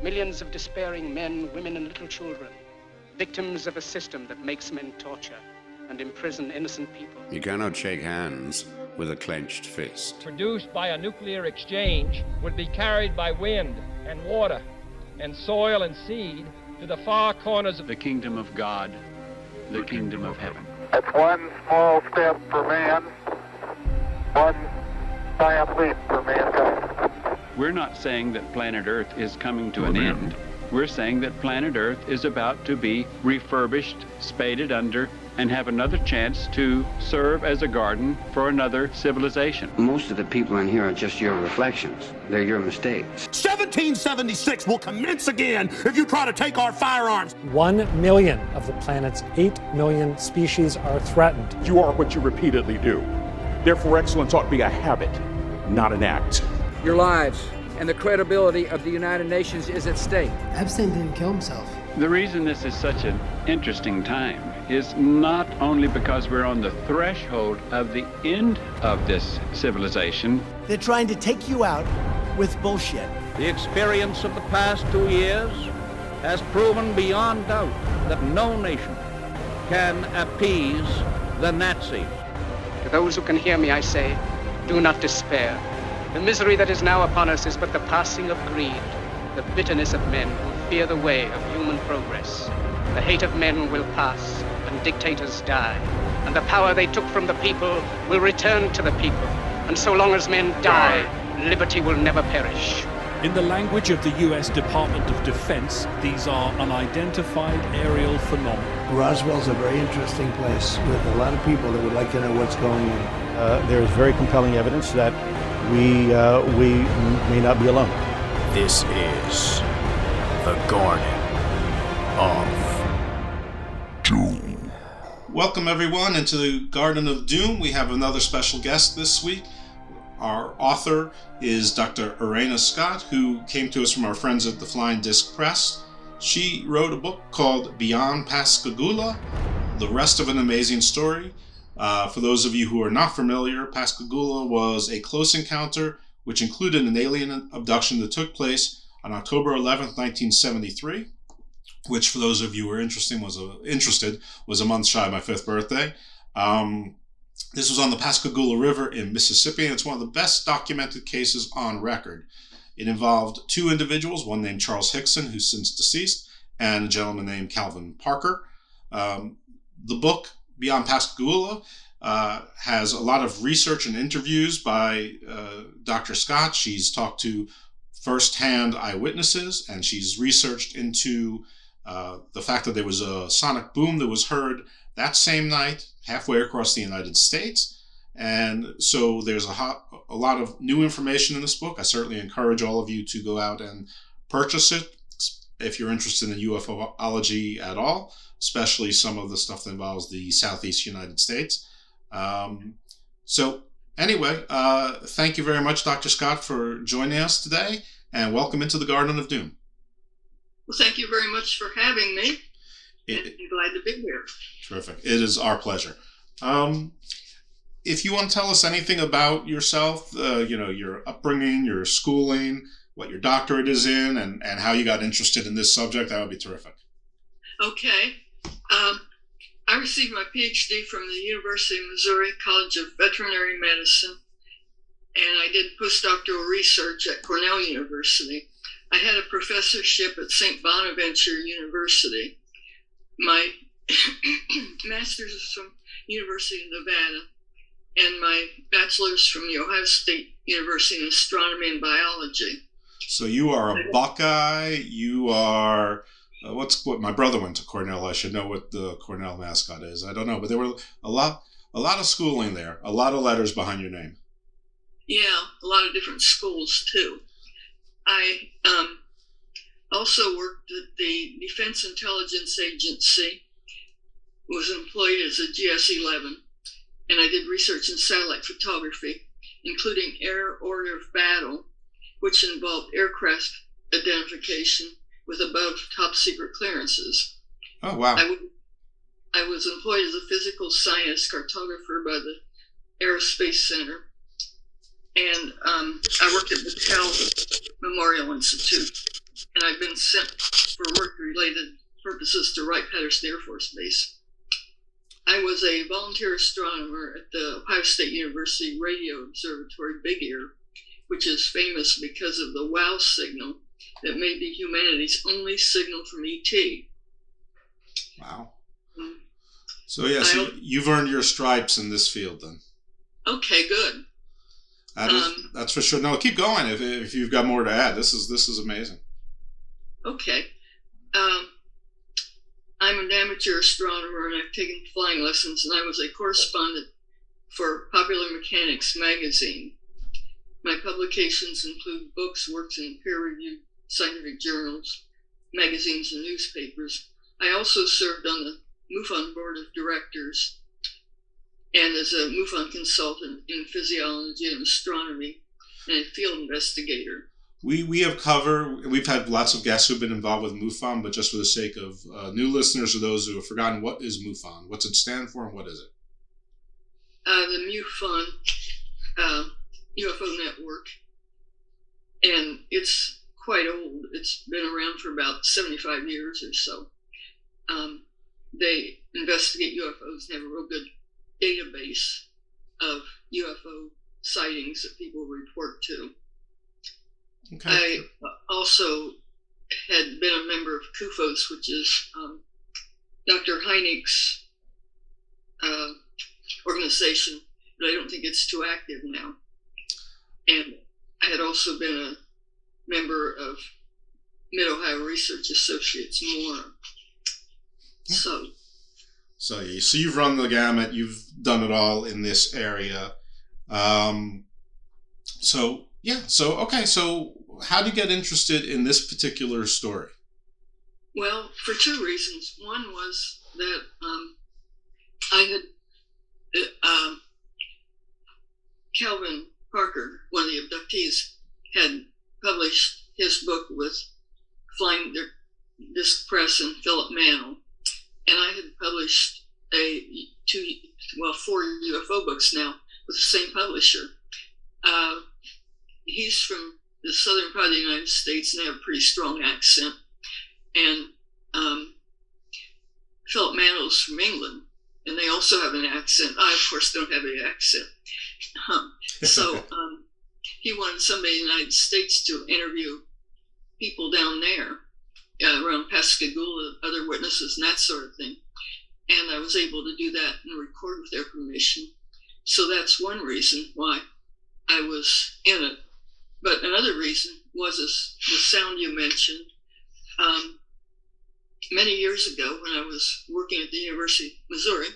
Millions of despairing men, women, and little children, victims of a system that makes men torture and imprison innocent people. You cannot shake hands with a clenched fist. Produced by a nuclear exchange would be carried by wind and water and soil and seed to the far corners of the kingdom of God, the kingdom of heaven. It's one small step for man, one giant leap for mankind. We're not saying that planet Earth is coming to an end. We're saying that planet Earth is about to be refurbished, spaded under, and have another chance to serve as a garden for another civilization. Most of the people in here are just your reflections. They're your mistakes. 1776 will commence again if you try to take our firearms. 1 million of the planet's 8 million species are threatened. You are what you repeatedly do. Therefore, excellence ought to be a habit, not an act. Your lives and the credibility of the United Nations is at stake. Epstein didn't kill himself. The reason this is such an interesting time is not only because we're on the threshold of the end of this civilization. They're trying to take you out with bullshit. The experience of the past 2 years has proven beyond doubt that no nation can appease the Nazis. To those who can hear me, I say, do not despair. The misery that is now upon us is but the passing of greed, the bitterness of men who fear the way of human progress. The hate of men will pass, and dictators die, and the power they took from the people will return to the people. And so long as men die, liberty will never perish. In the language of the U.S. Department of Defense, these are unidentified aerial phenomena. Roswell's a very interesting place with a lot of people that would like to know what's going on. There is very compelling evidence that we may not be alone. This is the Garden of Doom. Welcome everyone into the Garden of Doom. We have another special guest this week. Our author is Dr. Irena Scott, who came to us from our friends at the Flying Disc Press. She wrote a book called Beyond Pascagoula, The Rest of an Amazing Story. For those of you who are not familiar, Pascagoula was a close encounter which included an alien abduction that took place on October 11th, 1973, which for those of you who are interested was a month shy of my 5th birthday. This was on the Pascagoula River in Mississippi, and it's one of the best documented cases on record. It involved 2 individuals, one named Charles Hickson, who's since deceased, and a gentleman named Calvin Parker. The book, Beyond Pascagoula, has a lot of research and interviews by Dr. Scott. She's talked to first-hand eyewitnesses, and she's researched into the fact that there was a sonic boom that was heard that same night halfway across the United States. And so there's a lot of new information in this book. I certainly encourage all of you to go out and purchase it if you're interested in UFOlogy at all, especially some of the stuff that involves the Southeast United States. So anyway, thank you very much, Dr. Scott, for joining us today, and welcome into the Garden of Doom. Well, thank you very much for having me. I'm glad to be here. Terrific. It is our pleasure. If you want to tell us anything about yourself, your upbringing, your schooling, what your doctorate is in, and how you got interested in this subject, that would be terrific. Okay. I received my PhD from the University of Missouri College of Veterinary Medicine, and I did postdoctoral research at Cornell University. I had a professorship at St. Bonaventure University. My master's is from University of Nevada, and my bachelor's from the Ohio State University in Astronomy and Biology. So you are a Buckeye. You are what my brother went to Cornell. I should know what the Cornell mascot is. I don't know, but there were a lot of schooling there. A lot of letters behind your name. Yeah, a lot of different schools too. I also worked at the Defense Intelligence Agency, was employed as a GS-11, and I did research in satellite photography, including air order of battle, which involved aircraft identification with above top secret clearances. Oh, wow. I was employed as a physical science cartographer by the Aerospace Center, and I worked at the Battelle Memorial Institute. and I've been sent for work-related purposes to Wright-Patterson Air Force Base. I was a volunteer astronomer at the Ohio State University Radio Observatory Big Ear, which is famous because of the WOW signal that may be humanity's only signal from ET. Wow. So yes, you've earned your stripes in this field then. Okay, good. That's for sure. No, keep going if you've got more to add. This is amazing. Okay. I'm an amateur astronomer and I've taken flying lessons, and I was a correspondent for Popular Mechanics magazine. My publications include books, works in peer-reviewed scientific journals, magazines, and newspapers. I also served on the MUFON board of directors and as a MUFON consultant in physiology and astronomy and a field investigator. We've had lots of guests who've been involved with MUFON, but just for the sake of new listeners or those who have forgotten, what is MUFON? What's it stand for and what is it? The MUFON UFO network, and it's quite old. It's been around for about 75 years or so. They investigate UFOs and have a real good database of UFO sightings that people report to. Okay. I also had been a member of CUFOS, which is Dr. Hynek's organization, but I don't think it's too active now. And I had also been a member of Mid-Ohio Research Associates, MORA. So you've run the gamut. You've done it all in this area. So how do you get interested in this particular story? Well, for two reasons. One was that I had Calvin Parker, one of the abductees, had published his book with Flying Disc Press and Philip Mantle, and I had published 4 UFO books now with the same publisher. He's from the southern part of the United States and they have a pretty strong accent, and Philip Mantle's from England and they also have an accent. I, of course, don't have an accent. So he wanted somebody in the United States to interview people down there around Pascagoula, other witnesses and that sort of thing. And I was able to do that and record with their permission. So that's one reason why I was in it. But another reason was the sound you mentioned. Many years ago, when I was working at the University of Missouri,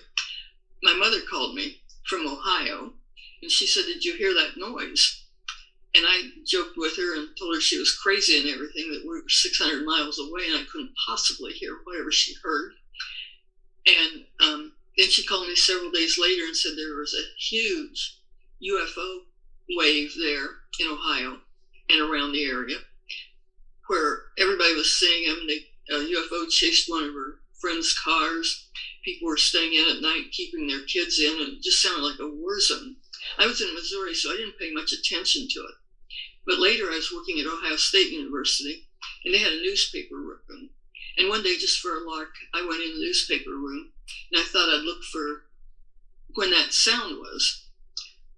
my mother called me from Ohio, and she said, "Did you hear that noise?" And I joked with her and told her she was crazy and everything, that we were 600 miles away and I couldn't possibly hear whatever she heard. And then she called me several days later and said there was a huge UFO wave there in Ohio and around the area where everybody was seeing them. A UFO chased one of her friend's cars. People were staying in at night, keeping their kids in, and it just sounded like a war zone. I was in Missouri, so I didn't pay much attention to it. But later I was working at Ohio State University, and they had a newspaper room. And one day, just for a lark, I went in the newspaper room, and I thought I'd look for when that sound was.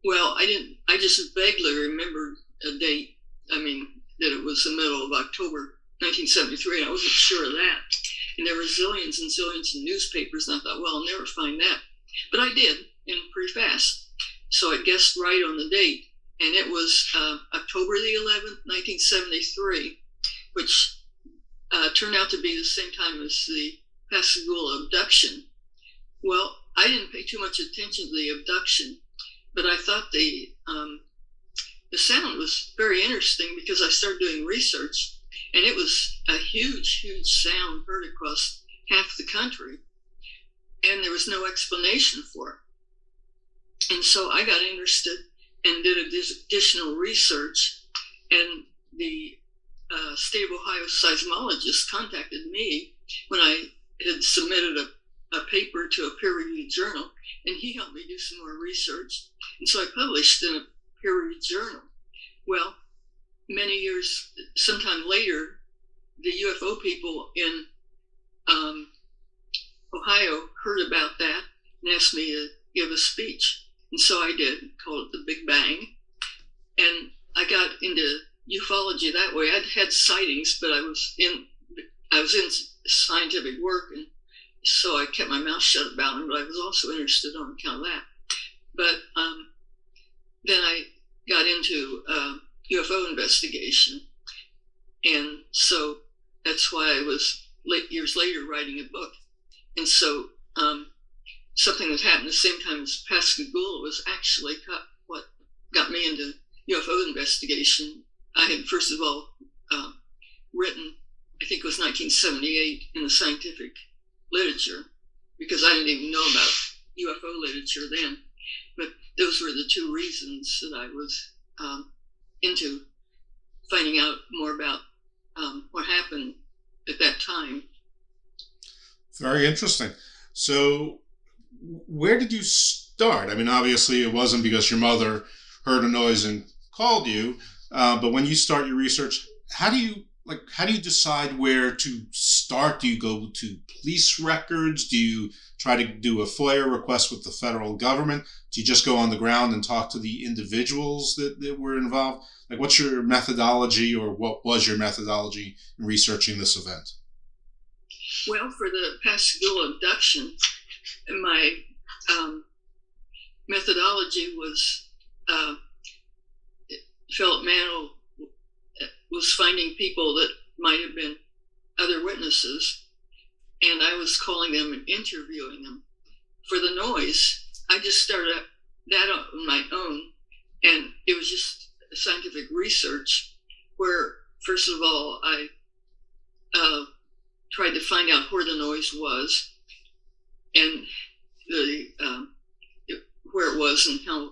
Well, I just vaguely remembered a date, that it was the middle of October 1973, and I wasn't sure of that. And there were zillions and zillions of newspapers, and I thought, well, I'll never find that. But I did, and pretty fast. So I guessed right on the date, and it was October the 11th, 1973, which turned out to be the same time as the Pascagoula abduction. Well, I didn't pay too much attention to the abduction, but I thought the sound was very interesting because I started doing research, and it was a huge, huge sound heard across half the country, and there was no explanation for it. And so I got interested and did additional research, and the state of Ohio seismologist contacted me when I had submitted a paper to a peer-reviewed journal, and he helped me do some more research. And so I published in a peer-reviewed journal. Well, many years, sometime later, the UFO people in Ohio heard about that and asked me to give a speech. And so I did, called it the Big Bang. And I got into ufology that way. I'd had sightings, but I was in scientific work, and so I kept my mouth shut about them, but I was also interested on account of that. But then I got into UFO investigation, and so that's why I was years later writing a book. And so something that happened the same time as Pascagoula was actually what got me into UFO investigation. I had first of all written, I think it was 1978, in the scientific literature, because I didn't even know about UFO literature then. But those were the two reasons that I was into finding out more about what happened at that time. Very interesting. So where did you start? I mean, obviously it wasn't because your mother heard a noise and called you, but when you start your research, how do you decide where to start? Do you go to police records? Do you try to do a FOIA request with the federal government? Do you just go on the ground and talk to the individuals that were involved? Like, what's your methodology, or what was your methodology in researching this event? Well, for the Pascagoula abduction, my methodology was Philip Mantle was finding people that might have been other witnesses, and I was calling them and interviewing them. For the noise, I just started that on my own, and it was just scientific research where, first of all, I tried to find out where the noise was and where it was and how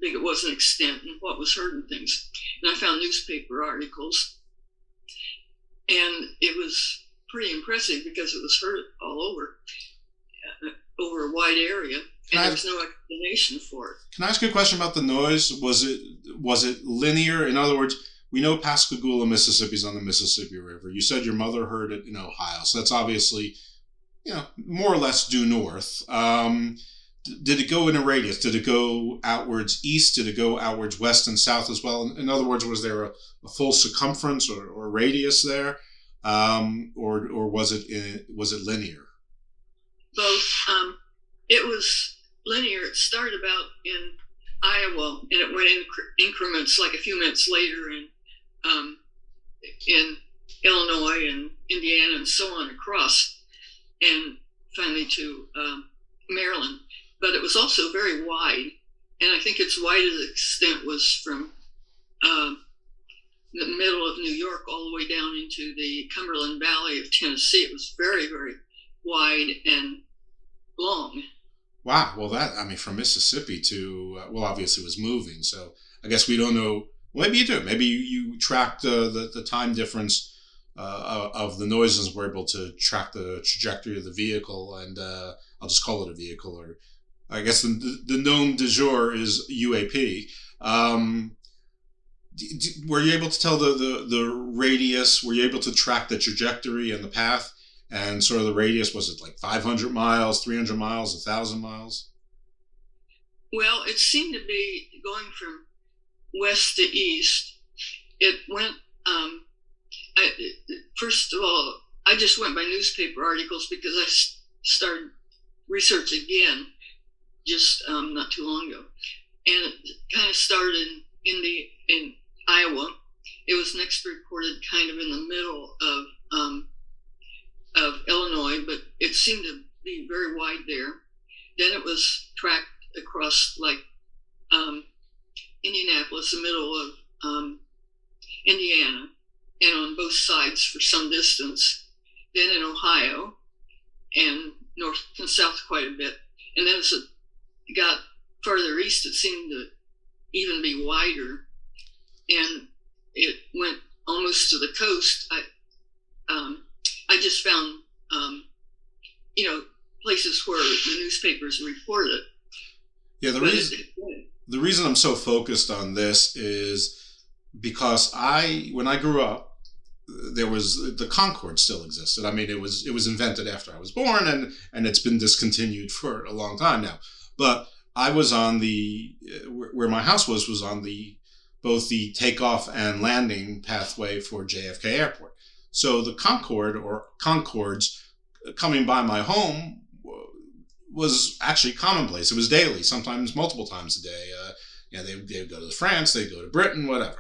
big it was in extent and what was heard and things. And I found newspaper articles, and it was pretty impressive because it was heard all over a wide area, and there was no explanation for it. Can I ask you a question about the noise? Was it linear? In other words, we know Pascagoula, Mississippi is on the Mississippi River. You said your mother heard it in Ohio, so that's obviously, more or less due north. Did it go in a radius? Did it go outwards east? Did it go outwards west and south as well? In other words, was there a full circumference or radius there, or was it linear? Both. It was linear. It started about in Iowa, and it went in increments, like a few minutes later in Illinois and Indiana and so on across, and finally to Maryland. But it was also very wide, and I think its widest extent was from the middle of New York all the way down into the Cumberland Valley of Tennessee. It was very, very wide and long. Wow. Well, from Mississippi to, obviously it was moving, so I guess we don't know. Maybe you do. Maybe you tracked the time difference of the noises, were able to track the trajectory of the vehicle, and I'll just call it a vehicle, or I guess the nom du jour is UAP. Were you able to tell the radius? Were you able to track the trajectory and the path? And sort of the radius, was it like 500 miles, 300 miles, 1,000 miles? Well, it seemed to be going from west to east. It went, first of all, I just went by newspaper articles because I started research again just not too long ago. And it kind of started in Iowa. It was next reported kind of in the middle of Illinois, but it seemed to be very wide there. Then it was tracked across like Indianapolis, the middle of Indiana, and on both sides for some distance. Then in Ohio, and north and south quite a bit. And then as it got farther east, it seemed to even be wider, and it went almost to the coast. I just found, places where the newspapers reported it. Yeah, the reason I'm so focused on this is because when I grew up, the Concorde still existed. I mean, it was invented after I was born, and it's been discontinued for a long time now. But I was on where my house was on both the takeoff and landing pathway for JFK Airport. So the Concorde or Concordes coming by my home was actually commonplace. It was daily, sometimes multiple times a day. They would go to France, they'd go to Britain, whatever.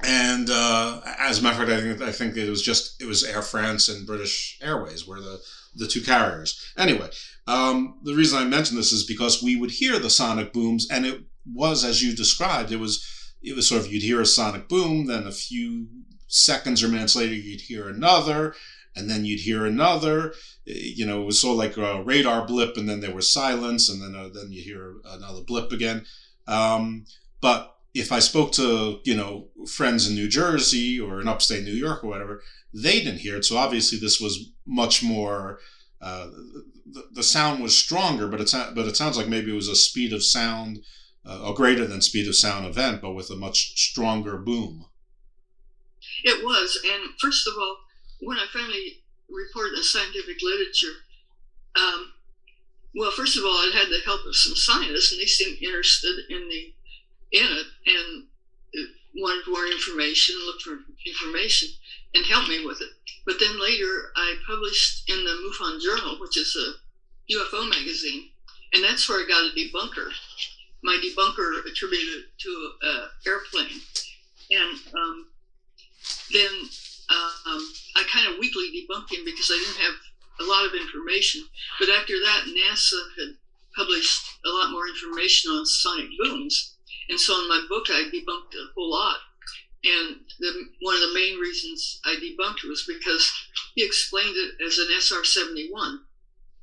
And as a matter of fact, I think it was Air France and British Airways were the two carriers. Anyway, the reason I mention this is because we would hear the sonic booms, and it was, as you described, it was sort of, you'd hear a sonic boom, then a few seconds or minutes later you'd hear another, and then you'd hear another. It was sort of like a radar blip, and then there was silence, and then you hear another blip again. But if I spoke to, friends in New Jersey or in upstate New York or whatever, they didn't hear it. So obviously this was much more, the sound was stronger, but it sounds like maybe it was a speed of sound, a greater than speed of sound event, but with a much stronger boom. It was. And first of all, when I finally reported in scientific literature, well, first of all, I had the help of some scientists, and they seemed interested in it and wanted more information, looked for information, and helped me with it. But then later, I published in the MUFON Journal, which is a UFO magazine, and that's where I got a debunker. My debunker attributed it to an airplane. And then I kind of weakly debunked him because I didn't have a lot of information. But after that, NASA had published a lot more information on sonic booms. And so in my book, I debunked a whole lot. And one of the main reasons I debunked it was because he explained it as an SR-71.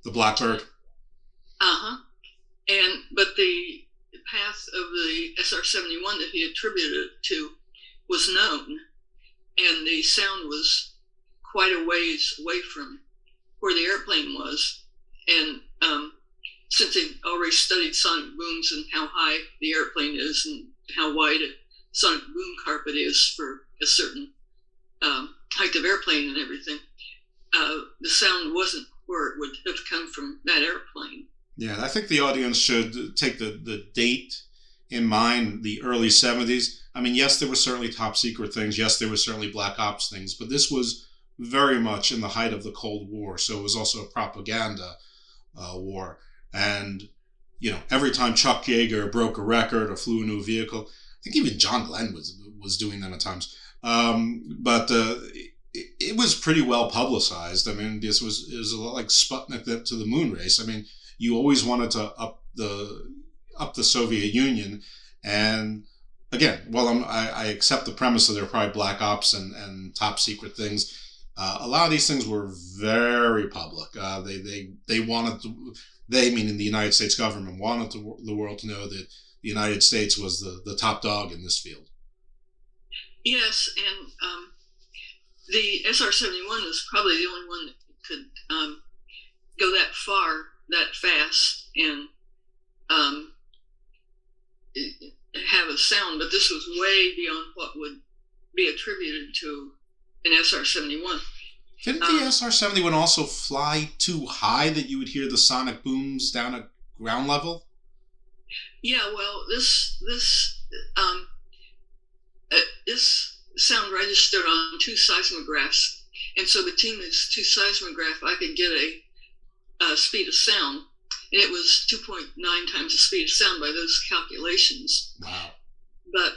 The Blackbird? Uh-huh. But the path of the SR-71 that he attributed it to was known. And the sound was quite a ways away from where the airplane was. And since they'd already studied sonic booms and how high the airplane is and how wide a sonic boom carpet is for a certain height of airplane and everything, the sound wasn't where it would have come from that airplane. Yeah, I think the audience should take the date in mind, the early 70s. I mean, yes, there were certainly top secret things. Yes, there were certainly black ops things, but this was very much in the height of the Cold War. So it was also a propaganda war. And, every time Chuck Yeager broke a record or flew a new vehicle, I think even John Glenn was doing them at times. But it was pretty well publicized. I mean, it was a lot like Sputnik to the moon race. I mean, you always wanted to up the Soviet Union. And again, while I accept the premise that there are probably black ops and top secret things, a lot of these things were very public. They wanted to, meaning the United States government, wanted the world to know that the United States was the top dog in this field. Yes, and the SR-71 was probably the only one that could go that far, that fast, and have a sound, but this was way beyond what would be attributed to an SR-71. Didn't the SR-71 also fly too high that you would hear the sonic booms down at ground level? Yeah, well, this sound registered on two seismographs, and so between these two seismographs, I could get a speed of sound, and it was 2.9 times the speed of sound by those calculations. Wow! But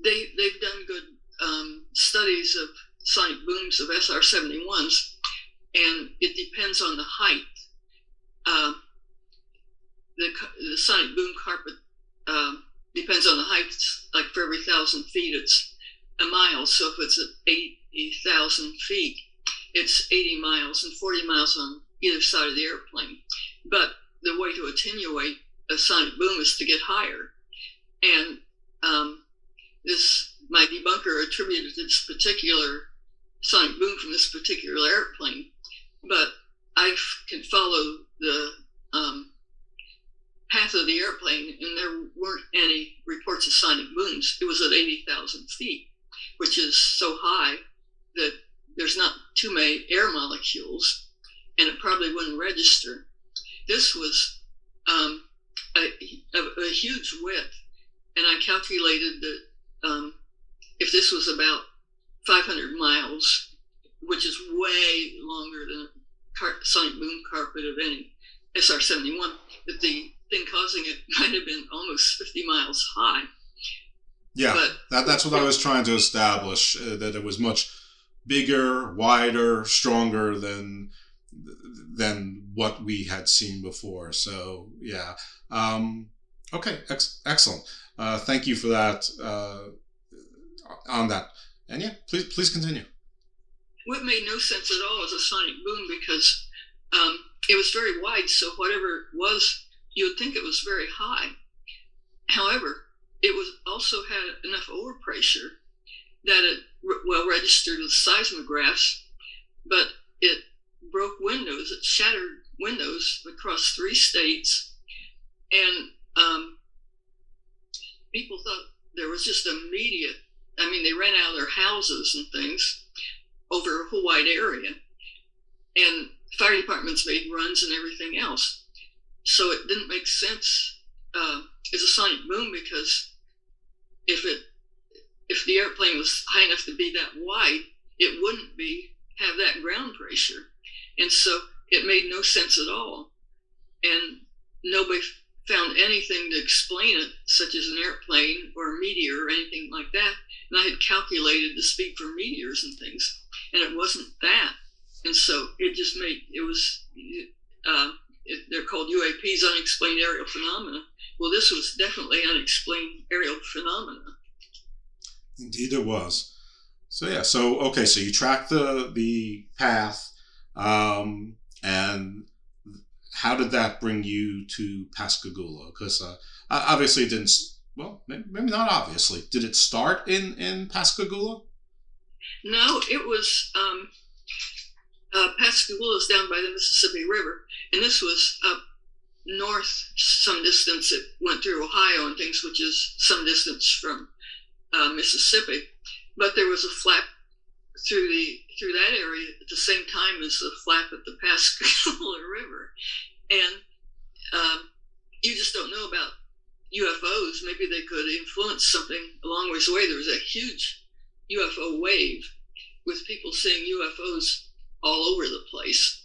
they've done good studies of sonic booms of SR-71s, and it depends on the height. The sonic boom carpet depends on the height. Like for every 1,000 feet, it's a mile. So if it's at 80,000 feet, it's 80 miles and 40 miles on either side of the airplane. But the way to attenuate a sonic boom is to get higher. And my debunker attributed this particular sonic boom from this particular airplane, but I can follow path of the airplane, and there weren't any reports of sonic booms. It was at 80,000 feet, which is so high that there's not too many air molecules, and it probably wouldn't register. This was a huge width, and I calculated that if this was about 500 miles, which is way longer than a sonic boom carpet of any SR-71, that the thing causing it might have been almost 50 miles high. Yeah, that's what I was trying to establish, that it was much bigger, wider, stronger than what we had seen before. So, yeah. Okay, excellent. Thank you for that, on that. And yeah, please continue. What made no sense at all was a sonic boom, because it was very wide, so whatever it was, you would think it was very high. However, it was also had enough overpressure that it registered with seismographs, but it broke windows, it shattered windows across 3 states, and people thought there was just immediate, they ran out of their houses and things over a whole wide area, and fire departments made runs and everything else. So it didn't make sense as a sonic boom, because if the airplane was high enough to be that wide, it wouldn't have that ground pressure, and so it made no sense at all, and nobody found anything to explain it, such as an airplane or a meteor or anything like that. And I had calculated the speed for meteors and things, and it wasn't that. And so it just they're called UAPs, unexplained aerial phenomena. Well, this was definitely unexplained aerial phenomena. Indeed it was. So yeah, so you tracked the path, and how did that bring you to Pascagoula? Because obviously it didn't, well, maybe not obviously. Did it start in Pascagoula? No, it was, Pascagoula is down by the Mississippi River, and this was up north some distance. It went through Ohio and things, which is some distance from Mississippi. But there was a flap through that area at the same time as the flap at the Pascagoula River, and you just don't know about UFOs. Maybe they could influence something a long ways away. There was a huge UFO wave with people seeing UFOs all over the place,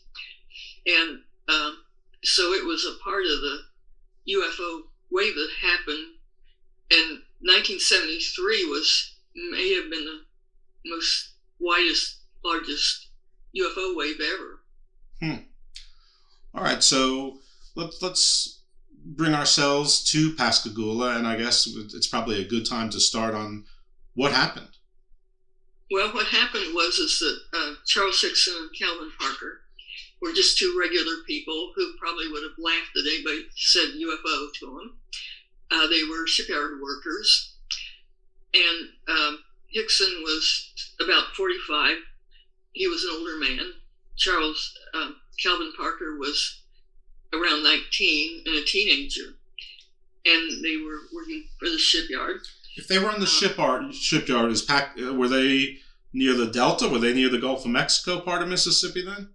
and so it was a part of the UFO wave that happened. And 1973 may have been the most largest UFO wave ever. All right, so let's bring ourselves to Pascagoula, and I guess it's probably a good time to start on what happened. Well, what happened was that Charles Hickson and Calvin Parker were just 2 regular people who probably would have laughed at anybody said UFO to them. They were shipyard workers, and Hickson was about 45. He was an older man. Calvin Parker was around 19 and a teenager, and they were working for the shipyard. If they were in the shipyard, were they near the Delta? Were they near the Gulf of Mexico part of Mississippi then?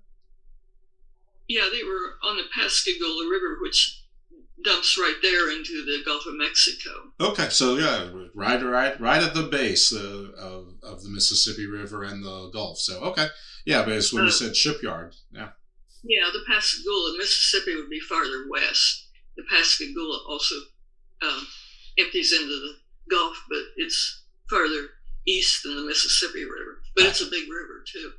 Yeah, they were on the Pascagoula River, which dumps right there into the Gulf of Mexico. Okay, so yeah, right at the base of the Mississippi River and the Gulf. So okay, yeah, but it's when you said shipyard, yeah. Yeah, the Pascagoula, Mississippi would be farther west. The Pascagoula also empties into the Gulf, but it's farther east than the Mississippi River. But it's a big river too.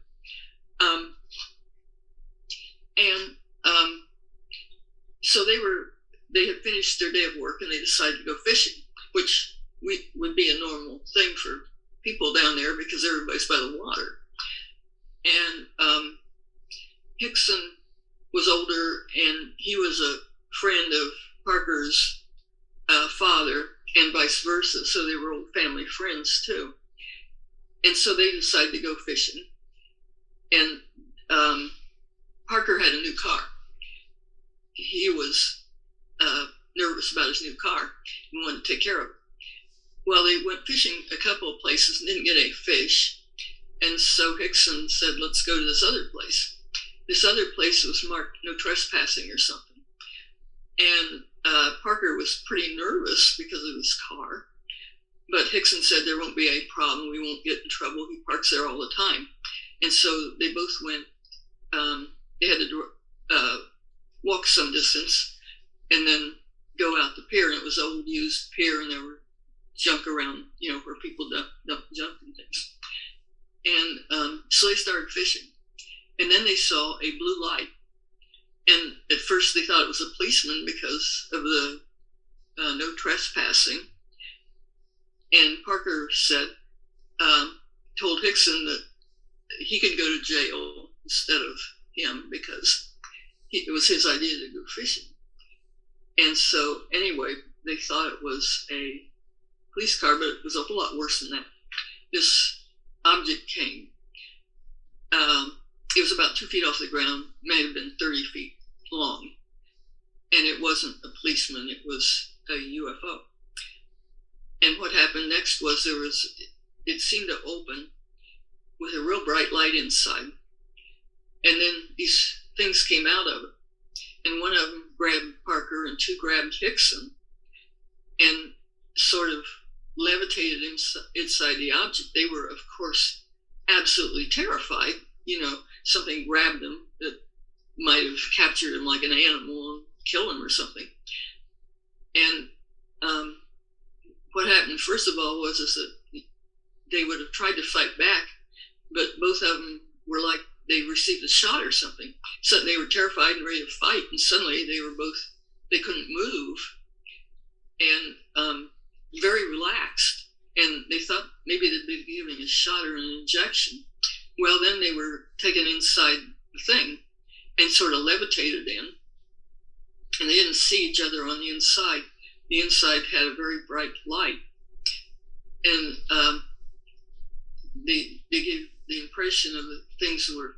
So they had finished their day of work and they decided to go fishing, which would be a normal thing for people down there because everybody's by the water. And Hickson was older, and he was a friend of Parker's father, and vice versa. So they were old family friends too. And so they decided to go fishing. And Parker had a new car. He was nervous about his new car and wanted to take care of it. Well, they went fishing a couple of places and didn't get any fish. And so Hickson said, let's go to this other place. This other place was marked no trespassing or something. And Parker was pretty nervous because of his car. But Hickson said there won't be any problem. We won't get in trouble. He parks there all the time. And so they both went. They had to walk some distance and then go out the pier. And it was an old used pier, and there were junk around, where people dump junk and things. And so they started fishing. And then they saw a blue light. And at first they thought it was a policeman because of the no trespassing. And Parker said, told Hickson that he could go to jail instead of him because it was his idea to go fishing. And so anyway, they thought it was a police car, but it was a whole lot worse than that. This object came. It was about 2 feet off the ground, may have been 30 feet long. And it wasn't a policeman, it was a UFO. And what happened next was it seemed to open with a real bright light inside. And then these things came out of it. And one of them grabbed Parker and two grabbed Hickson and sort of levitated inside the object. They were, of course, absolutely terrified. Something grabbed them that might have captured him like an animal and killed him or something. And what happened, first of all, was that they would have tried to fight back, but both of them were like they received a shot or something. So they were terrified and ready to fight, and suddenly they couldn't move, and very relaxed. And they thought maybe they'd be giving a shot or an injection. Well, then they were taken inside the thing and sort of levitated in, and they didn't see each other on the inside. The inside had a very bright light, and they gave the impression of the things were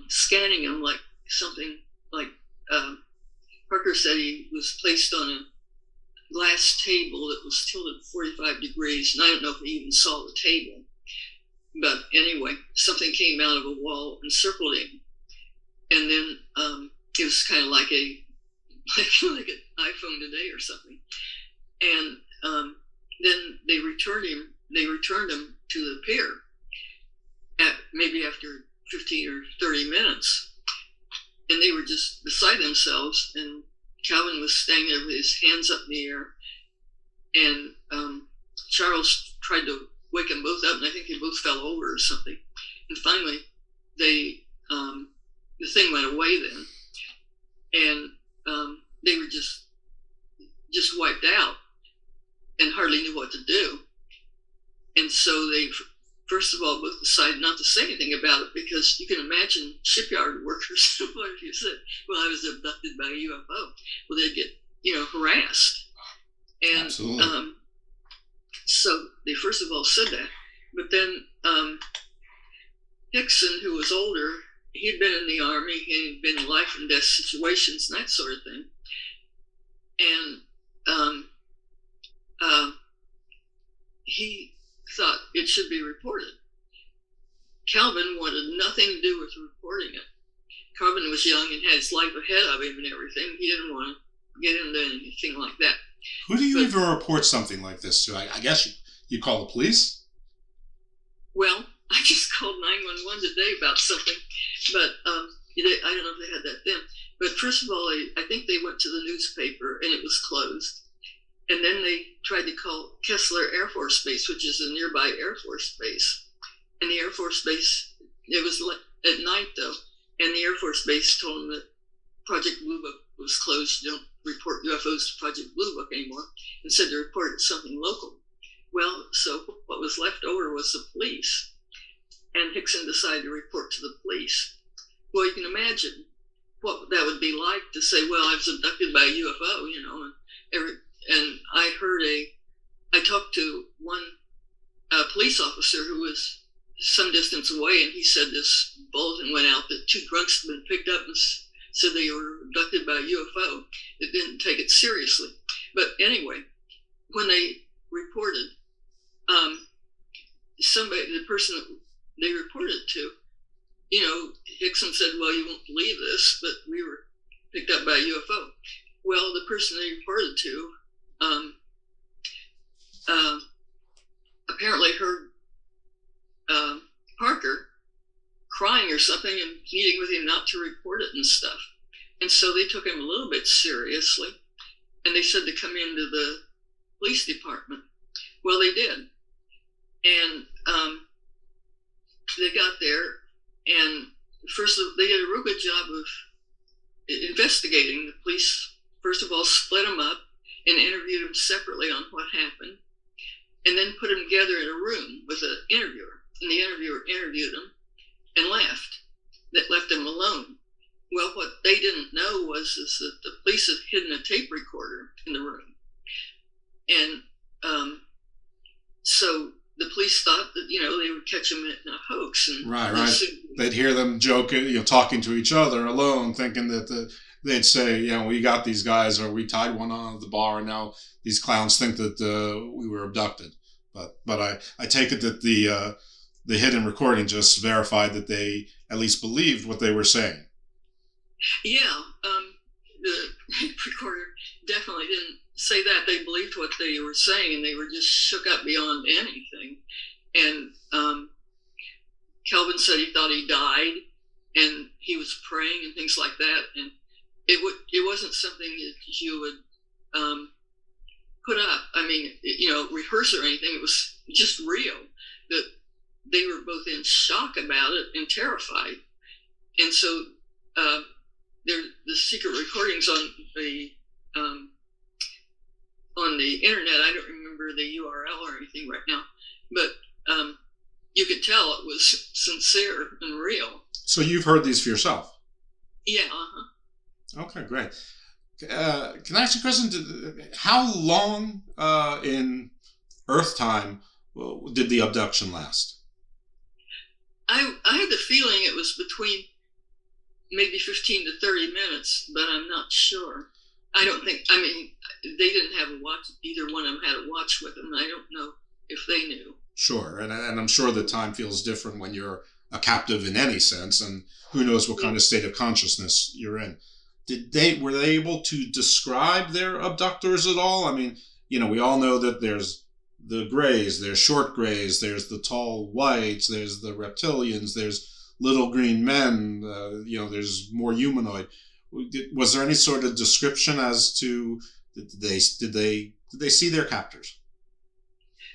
scanning him like something like Parker said he was placed on a glass table that was tilted 45 degrees, and I don't know if he even saw the table. But anyway, something came out of a wall and circled him. And then it was kind of like an iPhone today or something. And then they returned him to the pier maybe after 15 or 30 minutes. And they were just beside themselves, and Calvin was standing there with his hands up in the air. And Charles tried to wake them both up, and I think they both fell over or something. And finally, the thing went away then, and they were just wiped out and hardly knew what to do. And so they, first of all, both decided not to say anything about it, because you can imagine shipyard workers. What if you said, "Well, I was abducted by a UFO"? Well, they'd get harassed. And so they first of all said that, but then Hickson, who was older, he'd been in the Army, he'd been in life and death situations and that sort of thing, and he thought it should be reported. Calvin wanted nothing to do with reporting it. Calvin was young and had his life ahead of him and everything. He didn't want to get into anything like that. Who do you even report something like this to? I guess you call the police? Well, I just called 911 today about something, but I don't know if they had that then. But first of all, I think they went to the newspaper and it was closed. And then they tried to call Kessler Air Force Base, which is a nearby Air Force Base. And the Air Force Base, it was at night though, and the Air Force Base told them that Project Blue Book was closed. You don't report UFOs to Project Blue Book anymore, and said to report something local. Well, so what was left over was the police, and Hickson decided to report to the police. Well, you can imagine what that would be like to say, "Well, I was abducted by a UFO," and I talked to one police officer who was some distance away, and he said this bulletin went out that two drunks had been picked up and said they were abducted by a UFO that didn't take it seriously. But anyway, when they reported, the person that they reported to, Hickson said, well, you won't believe this, but we were picked up by a UFO. Well, the person they reported to apparently heard Parker crying or something and pleading with him not to report it and stuff. And so they took him a little bit seriously, and they said to come into the police department. Well, they did. And they got there, and first they did a real good job of investigating. The police, first of all, split them up and interviewed them separately on what happened, and then put them together in a room with an interviewer. And the interviewer interviewed them and left. That left them alone. Well, what they didn't know is that the police had hidden a tape recorder in the room. And so the police thought that, they would catch them in a hoax. And right. They'd hear them joking, talking to each other alone, thinking that they'd say, we got these guys, or we tied one on at the bar, and now these clowns think that we were abducted. But I take it that the hidden recording just verified that they at least believed what they were saying. Yeah, the recorder definitely didn't say that. They believed what they were saying, and they were just shook up beyond anything. And Kelvin said he thought he died, and he was praying and things like that. And it wasn't something that you would put up. I mean, rehearse or anything. It was just real. That they were both in shock about it and terrified. And so the secret recordings on the internet. I don't remember the URL or anything right now, but you could tell it was sincere and real. So you've heard these for yourself? Yeah. Okay, great. Can I ask you a question? How long in Earth time did the abduction last? I had the feeling it was between maybe 15 to 30 minutes, but I'm not sure. They didn't have a watch. Either one of them had a watch with them. I don't know if they knew. Sure, and I'm sure that time feels different when you're a captive in any sense, and who knows what kind of state of consciousness you're in. Were they able to describe their abductors at all? I mean, we all know that there's the grays, there's short grays, there's the tall whites, there's the reptilians, there's little green men, there's more humanoid. Was there any sort of description as to did they see their captors?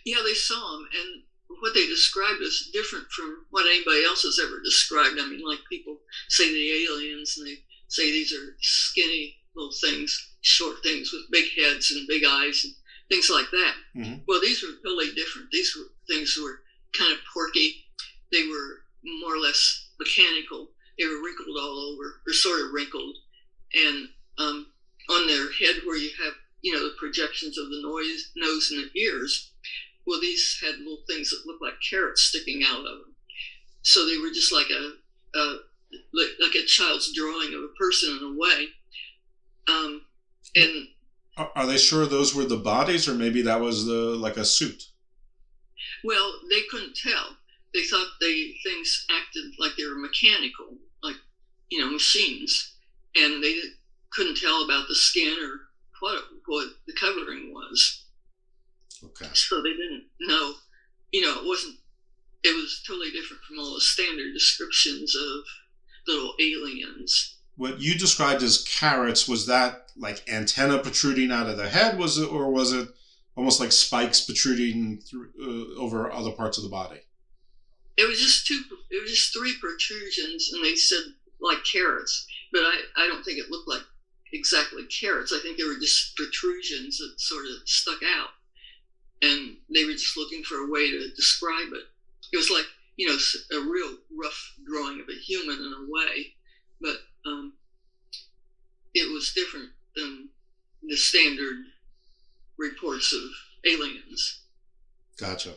Yeah, they saw them, and what they described is different from what anybody else has ever described. I mean, like people say the aliens, and they say these are skinny little things, short things with big heads and big eyes and things like that. Mm-hmm. Well, these were totally different. These were things that were kind of porky. They were more or less mechanical. They were wrinkled all over, or sort of wrinkled. And on their head where you have, the projections of the nose and the ears, well, these had little things that looked like carrots sticking out of them. So they were just like a child's drawing of a person in a way. And are they sure those were the bodies, or maybe that was like a suit? Well, they couldn't tell. They thought things acted like they were mechanical, like, machines. And they couldn't tell about the skin or what the covering was. Okay. So they didn't know. It was totally different from all the standard descriptions of little aliens. What you described as carrots, was that like antenna protruding out of the head, was it almost like spikes protruding through over other parts of the body? It was just three protrusions, and they said like carrots, but I don't think it looked like exactly carrots. I think they were just protrusions that sort of stuck out, and they were just looking for a way to describe it. It was like, a real rough drawing of a human in a way, but it was different than the standard reports of aliens. Gotcha.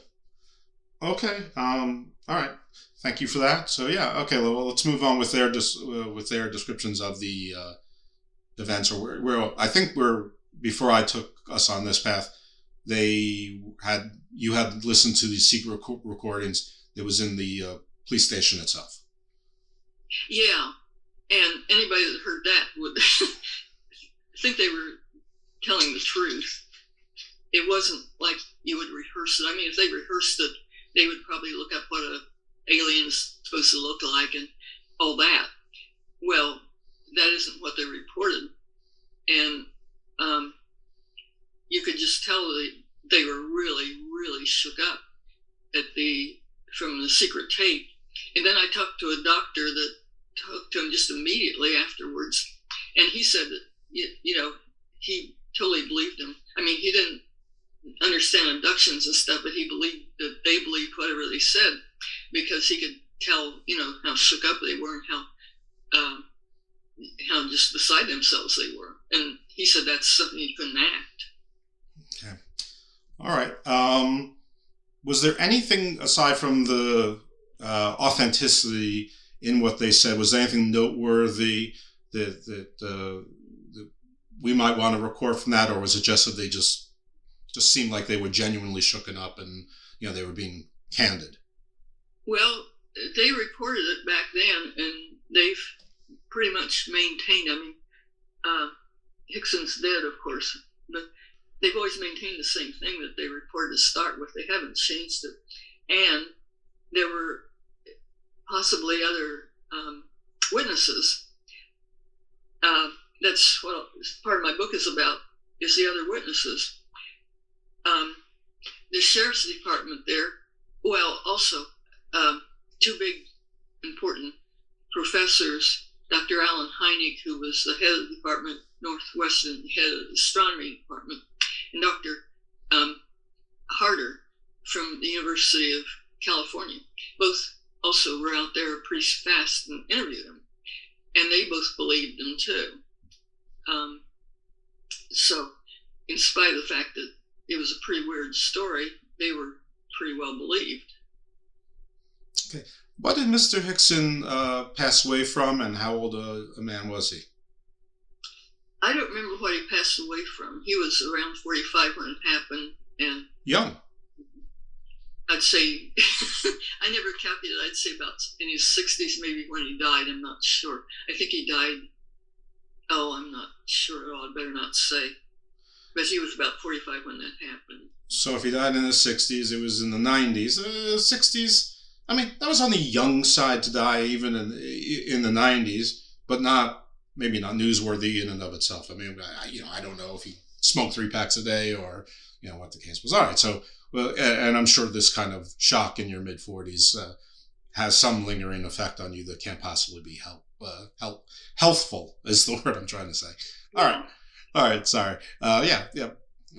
Okay. All right. Thank you for that. So yeah. Okay. Well, let's move on with their descriptions of the events. Or I think before I took us on this path, you had listened to the secret recordings. It was in the police station itself. Yeah, and anybody that heard that would think they were telling the truth. It wasn't like you would rehearse it. I mean, if they rehearsed it, they would probably look up what an alien is supposed to look like and all that. Well, that isn't what they reported. And you could just tell they were really, really shook up from the secret tape. And then I talked to a doctor that talked to him just immediately afterwards. And he said that, he totally believed him. I mean, he didn't understand abductions and stuff, but he believed that they believed whatever they said because he could tell, how shook up they were and how just beside themselves they were. And he said that's something you couldn't act. Okay. All right. Was there anything aside from the authenticity in what they said? Was there anything noteworthy that we might want to record from that, or was it just that they just seemed like they were genuinely shooken up and they were being candid? Well, they reported it back then, and they've pretty much maintained. I mean, Hickson's dead, of course, but they've always maintained the same thing that they reported to start with. They haven't changed it, and there were possibly other witnesses. That's what part of my book is about, is the other witnesses. The sheriff's department there, well, also two big important professors, Dr. Alan Hynek, who was the head of the department, Northwestern head of the astronomy department, and Dr. Harder from the University of California. Both also were out there pretty fast and interviewed him. And they both believed him too. So, in spite of the fact that it was a pretty weird story, they were pretty well believed. Okay. What did Mr. Hickson pass away from, and how old a man was he? I don't remember what he passed away from. He was around 45 when it happened, and young. I'd say, I never calculated, I'd say about in his 60s maybe when he died, I'm not sure. I think he died, I'm not sure at all, I'd better not say. But he was about 45 when that happened. So if he died in the 60s, it was in the 90s. 60s, I mean, that was on the young side to die even in the 90s, but maybe not newsworthy in and of itself. I mean, I don't know if he smoked 3 packs a day or, what the case was. All right, so, well, and I'm sure this kind of shock in your mid-40s has some lingering effect on you that can't possibly be healthful is the word I'm trying to say. All right, sorry.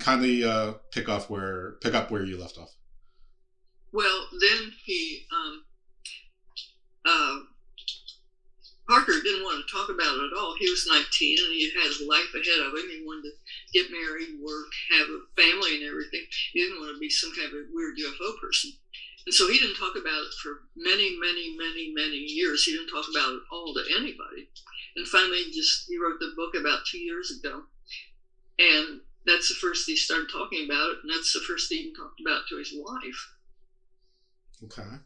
Kindly pick up where you left off. Well, then he, Parker didn't want to talk about it at all. He was 19 and he had his life ahead of him. He wanted to get married, work, have a family and everything. He didn't want to be some kind of a weird UFO person. And so he didn't talk about it for many, many, many, many years. He didn't talk about it all to anybody. And finally, he wrote the book about 2 years ago. And that's the first he started talking about it. And that's the first he even talked about to his wife. Okay.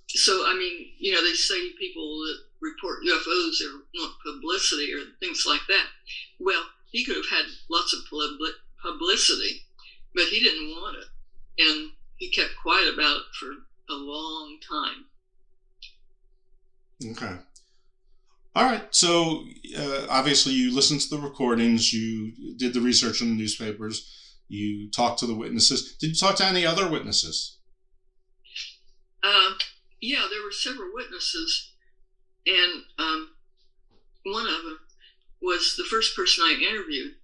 So, I mean, they say people that report UFOs or want publicity or things like that. Well, he could have had lots of publicity, but he didn't want it. And he kept quiet about it for a long time. Okay. All right. So, obviously, you listened to the recordings. You did the research in the newspapers. You talked to the witnesses. Did you talk to any other witnesses? Yeah, there were several witnesses, and one of them was the first person I interviewed.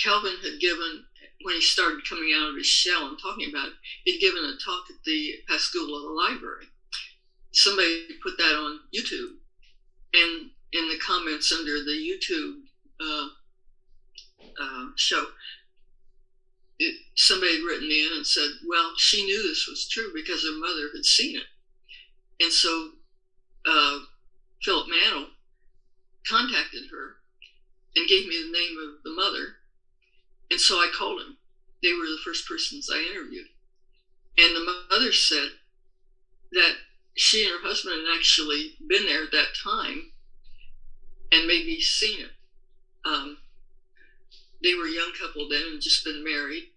Calvin had given, when he started coming out of his shell and talking about it, he'd given a talk at the Pascagoula Library. Somebody put that on YouTube, and in the comments under the YouTube show, somebody had written in and said, well, she knew this was true because her mother had seen it. And so Philip Mantle contacted her and gave me the name of the mother. And so I called him. They were the first persons I interviewed. And the mother said that she and her husband had actually been there at that time and maybe seen it. They were a young couple then and just been married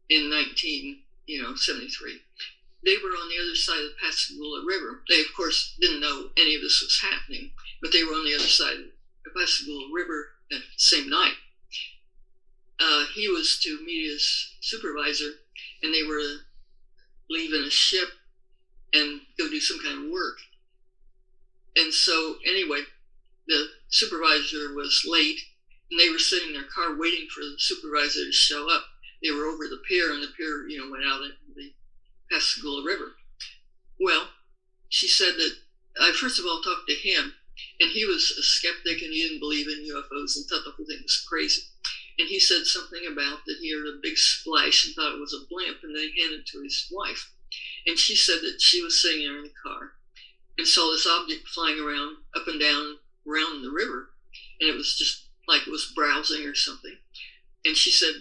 in 1973. They were on the other side of the Pascagoula River. They, of course, didn't know any of this was happening, but they were on the other side of the Pascagoula River that same night. He was to meet his supervisor, and they were leaving a ship and go do some kind of work. And so, anyway, the supervisor was late, and they were sitting in their car waiting for the supervisor to show up. They were over the pier, and the pier, went out into the Pascagoula River. Well, she said that I first of all talked to him, and he was a skeptic, and he didn't believe in UFOs and thought the whole thing was crazy. And he said something about that he heard a big splash and thought it was a blimp, and then he handed it to his wife. And she said that she was sitting there in the car and saw this object flying around, up and down, around the river, and it was just like it was browsing or something. And she said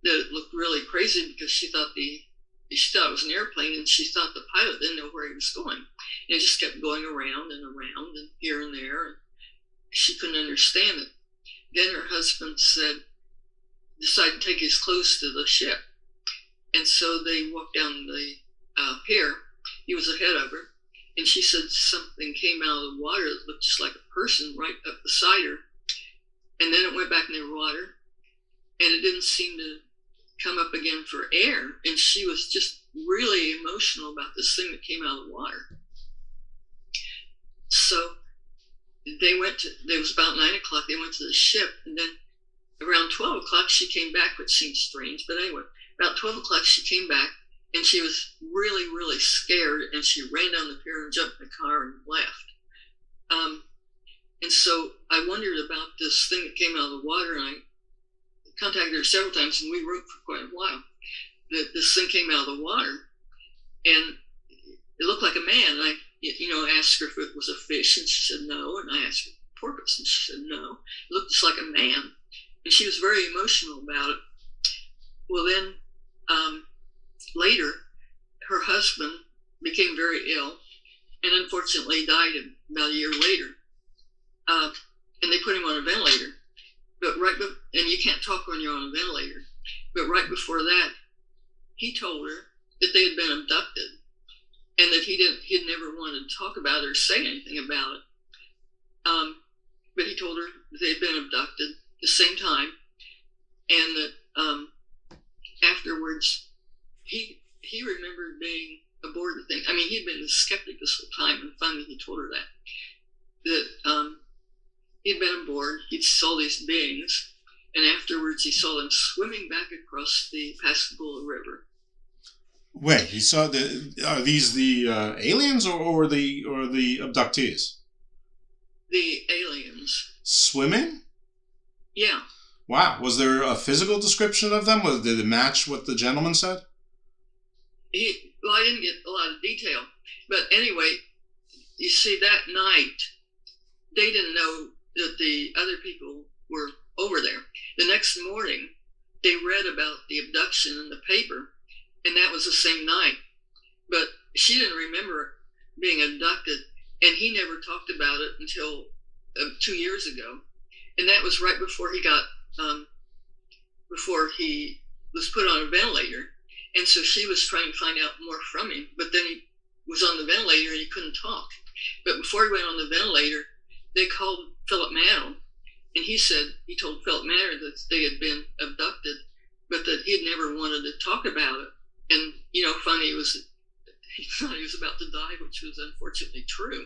that it looked really crazy because she thought it was an airplane, and she thought the pilot didn't know where he was going. And it just kept going around and around and here and there, and she couldn't understand it. Then her husband decided to take his clothes to the ship. And so they walked down the pier. He was ahead of her, and she said something came out of the water that looked just like a person right up beside her. And then it went back in the water, and it didn't seem to come up again for air. And she was just really emotional about this thing that came out of the water. So it was about 9 o'clock, they went to the ship, and then around 12 o'clock she came back, which seemed strange, but anyway, about 12 o'clock she came back, and she was really, really scared, and she ran down the pier and jumped in the car and left. And so I wondered about this thing that came out of the water, and I contacted her several times, and we wrote for quite a while that this thing came out of the water, and it looked like a man. And I asked her if it was a fish, and she said no. And I asked her porpoise, and she said no. It looked just like a man, and she was very emotional about it. Well, then later, her husband became very ill, and unfortunately died about a year later. And they put him on a ventilator. And you can't talk when you're on a ventilator. But right before that, he told her that they had been abducted, and that he'd never wanted to talk about it or say anything about it. But he told her that they had been abducted at the same time, and that afterwards he remembered being aboard the thing. I mean, he'd been a skeptic this whole time, and finally he told her that he'd been aboard, he saw these beings, and afterwards he saw them swimming back across the Pascagoula River. Wait, he saw are these the aliens or the abductees? The aliens. Swimming? Yeah. Wow. Was there a physical description of them? Did it match what the gentleman said? Well, I didn't get a lot of detail. But anyway, you see, that night, they didn't know that the other people were over there. The next morning, they read about the abduction in the paper, and that was the same night. But she didn't remember being abducted, and he never talked about it until 2 years ago. And that was right before he got, before he was put on a ventilator. And so she was trying to find out more from him, but then he was on the ventilator and he couldn't talk. But before he went on the ventilator, they called Philip Mantle, and he told Philip Mantle that they had been abducted, but that he had never wanted to talk about it. And, finally he thought he was about to die, which was unfortunately true.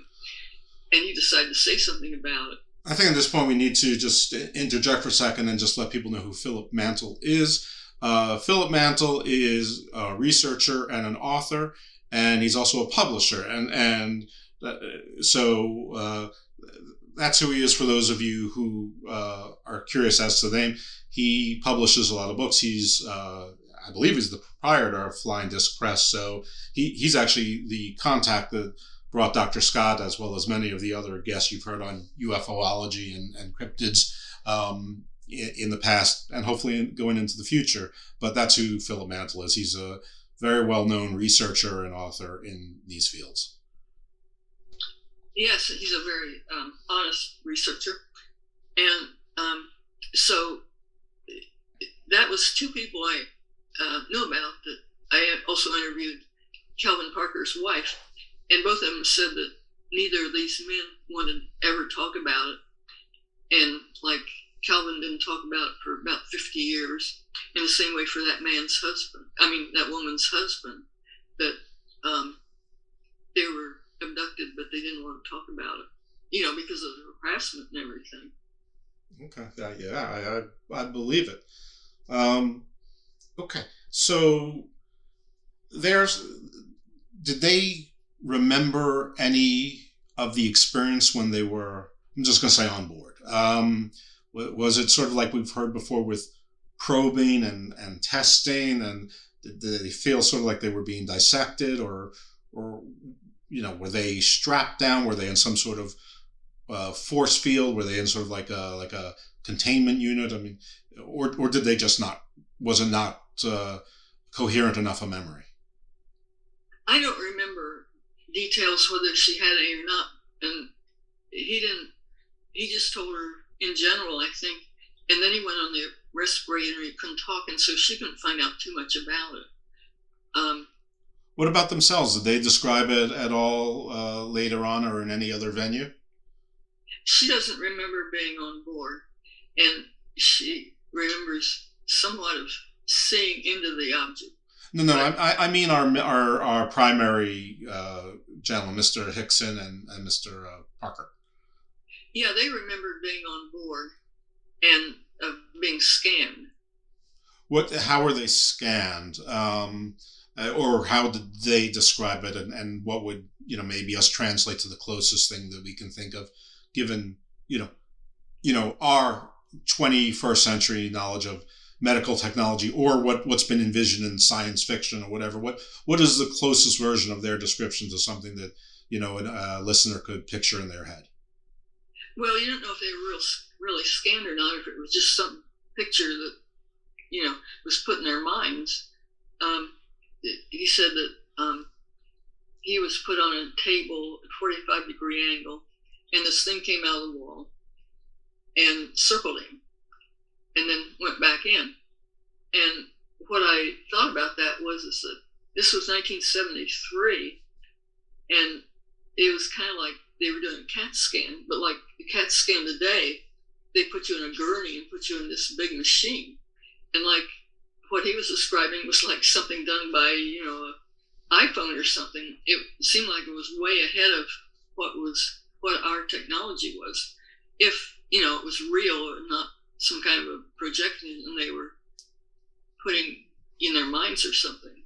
And he decided to say something about it. I think at this point we need to just interject for a second and just let people know who Philip Mantle is. Philip Mantle is a researcher and an author, and he's also a publisher. So that's who he is for those of you who are curious as to the name. He publishes a lot of books. He's I believe he's the proprietor of Flying Disc Press. So he's actually the contact that brought Dr. Scott, as well as many of the other guests you've heard on UFOlogy and cryptids in the past, and hopefully going into the future. But that's who Philip Mantle is. He's a very well-known researcher and author in these fields. Yes, he's a very honest researcher. And so that was two people I knew about. That I also interviewed Calvin Parker's wife, and both of them said that neither of these men wanted to ever talk about it. And like Calvin didn't talk about it for about 50 years. In the same way for that woman's husband, that they were abducted, but they didn't want to talk about it, because of the harassment and everything. Okay, yeah, I believe it. Okay, so did they remember any of the experience when they were, I'm just going to say, on board? Was it sort of like we've heard before with probing and testing, and did they feel sort of like they were being dissected, or were they strapped down? Were they in some sort of force field? Were they in sort of like a containment unit? I mean, or did they just not? Was it not coherent enough a memory? I don't remember details whether she had any or not, and he didn't. He just told her in general, I think, and then he went on the respirator. He couldn't talk, and so she couldn't find out too much about it. What about themselves? Did they describe it at all later on, or in any other venue? She doesn't remember being on board, and she remembers somewhat of seeing into the object. No, I mean our primary gentleman, Mr. Hickson and Mr. Parker. Yeah, they remembered being on board and being scanned. How were they scanned? Or how did they describe it, and what would maybe us translate to the closest thing that we can think of, given our 21st century knowledge of medical technology, or what's been envisioned in science fiction or whatever. What is the closest version of their description to something that a listener could picture in their head? Well, you don't know if they were really scanned or not, if it was just some picture that was put in their minds. He said that he was put on a table at 45-degree angle, and this thing came out of the wall and circled him, and then went back in. And what I thought about that was that this was 1973, and it was kind of like they were doing a CAT scan, but like the CAT scan today, they put you in a gurney and put you in this big machine. And like what he was describing was like something done by, an iPhone or something. It seemed like it was way ahead of what our technology was. If, it was real or not some kind of a projection and they were putting in their minds or something.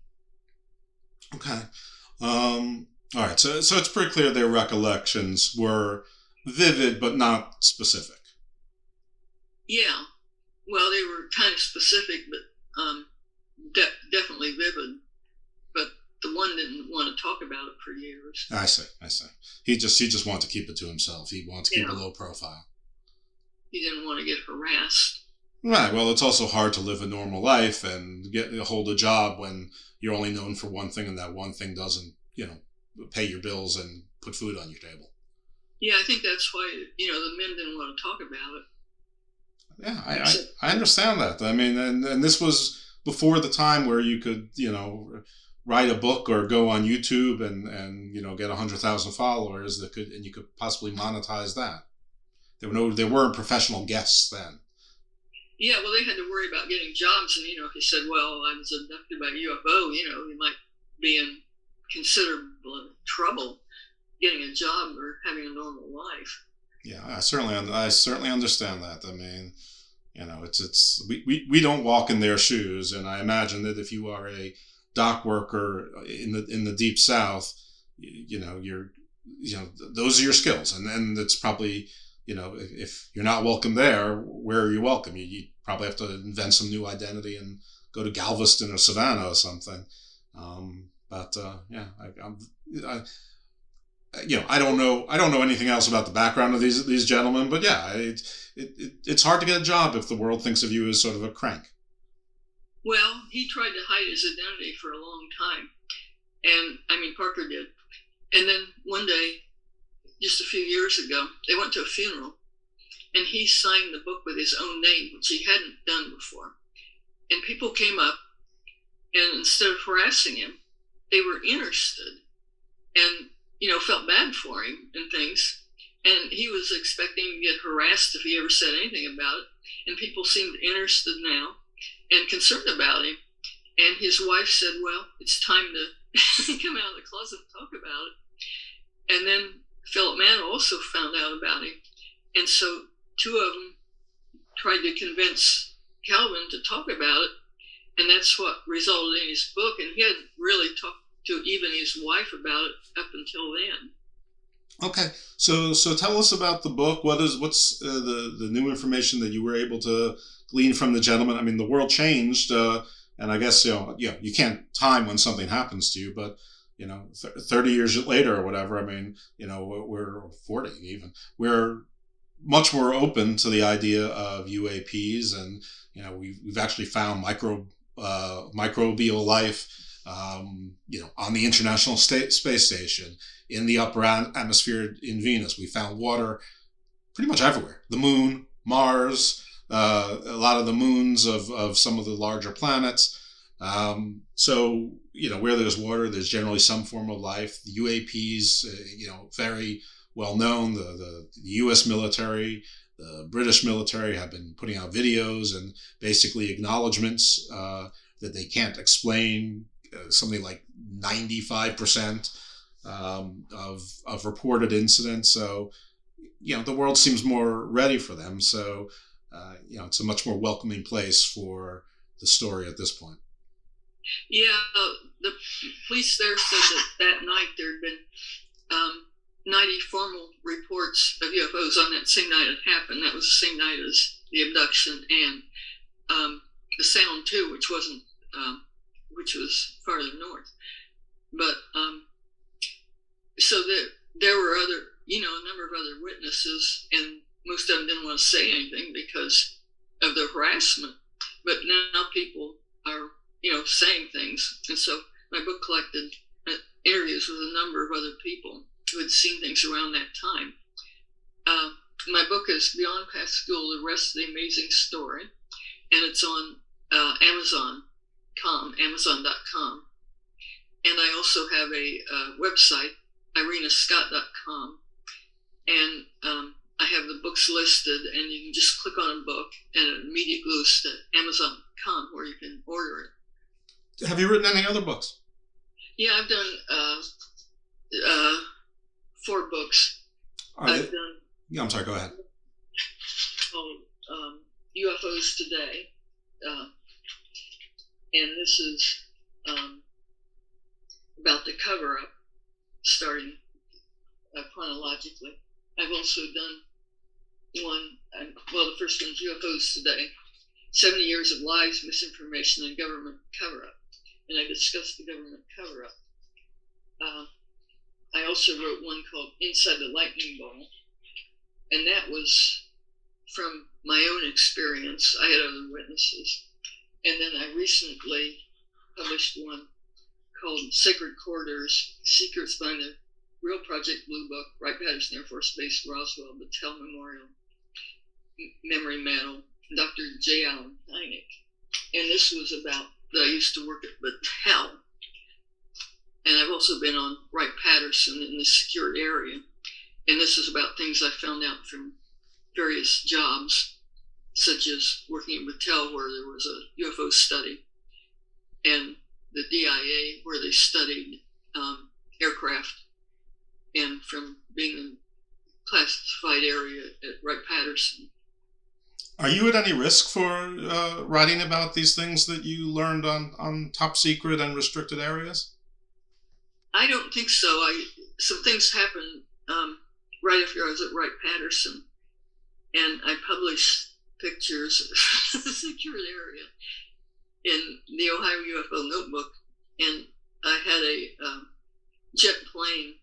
Okay. All right. So it's pretty clear their recollections were vivid, but not specific. Yeah. Well, they were kind of specific, but definitely vivid. But the one didn't want to talk about it for years. I see. He just wanted to keep it to himself. He wanted to keep a low profile. He didn't want to get harassed. Right. Well, it's also hard to live a normal life and hold a job when you're only known for one thing, and that one thing doesn't, pay your bills and put food on your table. Yeah, I think that's why, the men didn't want to talk about it. Yeah, I understand that. I mean, and this was before the time where you could, write a book or go on YouTube and get 100,000 followers and you could possibly monetize that. There weren't professional guests then. Yeah, well, they had to worry about getting jobs, and if you said, "Well, I was abducted by a UFO," you might be in considerable trouble getting a job or having a normal life. Yeah, I certainly understand that. I mean, we don't walk in their shoes, and I imagine that if you are a dock worker in the deep South, those are your skills, and then it's probably. If you're not welcome there, where are you welcome? You probably have to invent some new identity and go to Galveston or Savannah or something. I don't know anything else about the background of these gentlemen, but yeah, it's hard to get a job if the world thinks of you as sort of a crank. Well, he tried to hide his identity for a long time, and Parker did. And then one day, just a few years ago, they went to a funeral, and he signed the book with his own name, which he hadn't done before. And people came up, and instead of harassing him, they were interested and, felt bad for him and things. And he was expecting to get harassed if he ever said anything about it. And people seemed interested now and concerned about him. And his wife said, well, it's time to come out of the closet and talk about it. And then Philip Mann also found out about him. And so two of them tried to convince Calvin to talk about it. And that's what resulted in his book. And he hadn't really talked to even his wife about it up until then. Okay, so tell us about the book. What's the new information that you were able to glean from the gentleman? I mean, the world changed, and I guess you can't time when something happens to you, but 30 years later or whatever. I mean, we're 40 even. We're much more open to the idea of UAPs, and we've actually found microbial life. On the International Space Station, in the upper atmosphere in Venus. We found water pretty much everywhere. The moon, Mars, a lot of the moons of some of the larger planets. So, where there's water, there's generally some form of life. The UAPs, very well known. The U.S. military, the British military have been putting out videos and basically acknowledgements that they can't explain. Something like 95% of reported incidents. So, the world seems more ready for them. So, it's a much more welcoming place for the story at this point. Yeah, the police there said that night there had been 90 formal reports of UFOs on that same night it happened. That was the same night as the abduction and the Sound too, which wasn't. Which was farther north, but so there were a number of other witnesses, and most of them didn't want to say anything because of the harassment. But now people are saying things, and so my book collected interviews with a number of other people who had seen things around that time. My book is Beyond Pascal: The Rest of the Amazing Story, and it's on Amazon.com. And I also have a website, irenascott.com. And I have the books listed, and you can just click on a book, and it immediately goes to Amazon.com where you can order it. Have you written any other books? Yeah, I've done 4 books. Yeah, I'm sorry, go ahead. UFOs Today. And this is about the cover-up, starting chronologically. I've also done one, the first one's UFOs Today, 70 Years of Lies, Misinformation, and Government Cover-Up. And I discussed the government cover-up. I also wrote one called Inside the Lightning Ball, and that was from my own experience. I had other witnesses. And then I recently published one called Sacred Corridors, Secrets Behind the Real Project Blue Book, Wright-Patterson Air Force Base, Roswell, Battelle Memorial, Memory Medal, Dr. J. Allen Hynek. And this was about that I used to work at Battelle. And I've also been on Wright-Patterson in the secured area. And this is about things I found out from various jobs, such as working at Battelle, where there was a UFO study, and the DIA, where they studied aircraft, and from being in a classified area at Wright-Patterson. Are you at any risk for writing about these things that you learned on top secret and restricted areas? I don't think so. Some things happened right after I was at Wright-Patterson, and I published pictures of the secured area. in the Ohio UFO Notebook, and I had a jet plane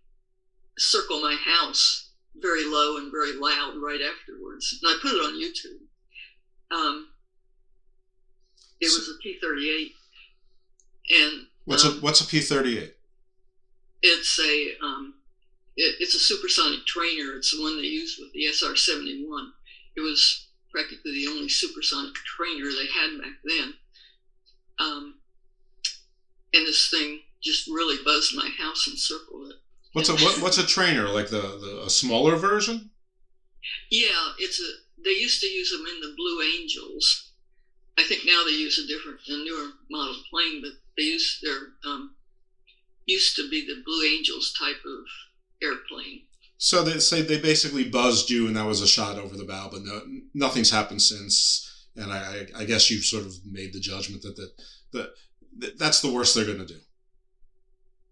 circle my house very low and very loud right afterwards, and I put it on YouTube. It was a P-38, and what's a P-38? It's a supersonic trainer. It's the one they used with the SR-71. It was practically the only supersonic trainer they had back then. And this thing just really buzzed my house and circled it. What's a trainer? Like a smaller version? Yeah, they used to use them in the Blue Angels. I think now they use a newer model plane, but they used to be the Blue Angels type of airplane. So they say they basically buzzed you, and that was a shot over the bow, but nothing's happened since. And I guess you've sort of made the judgment that that's the worst they're going to do.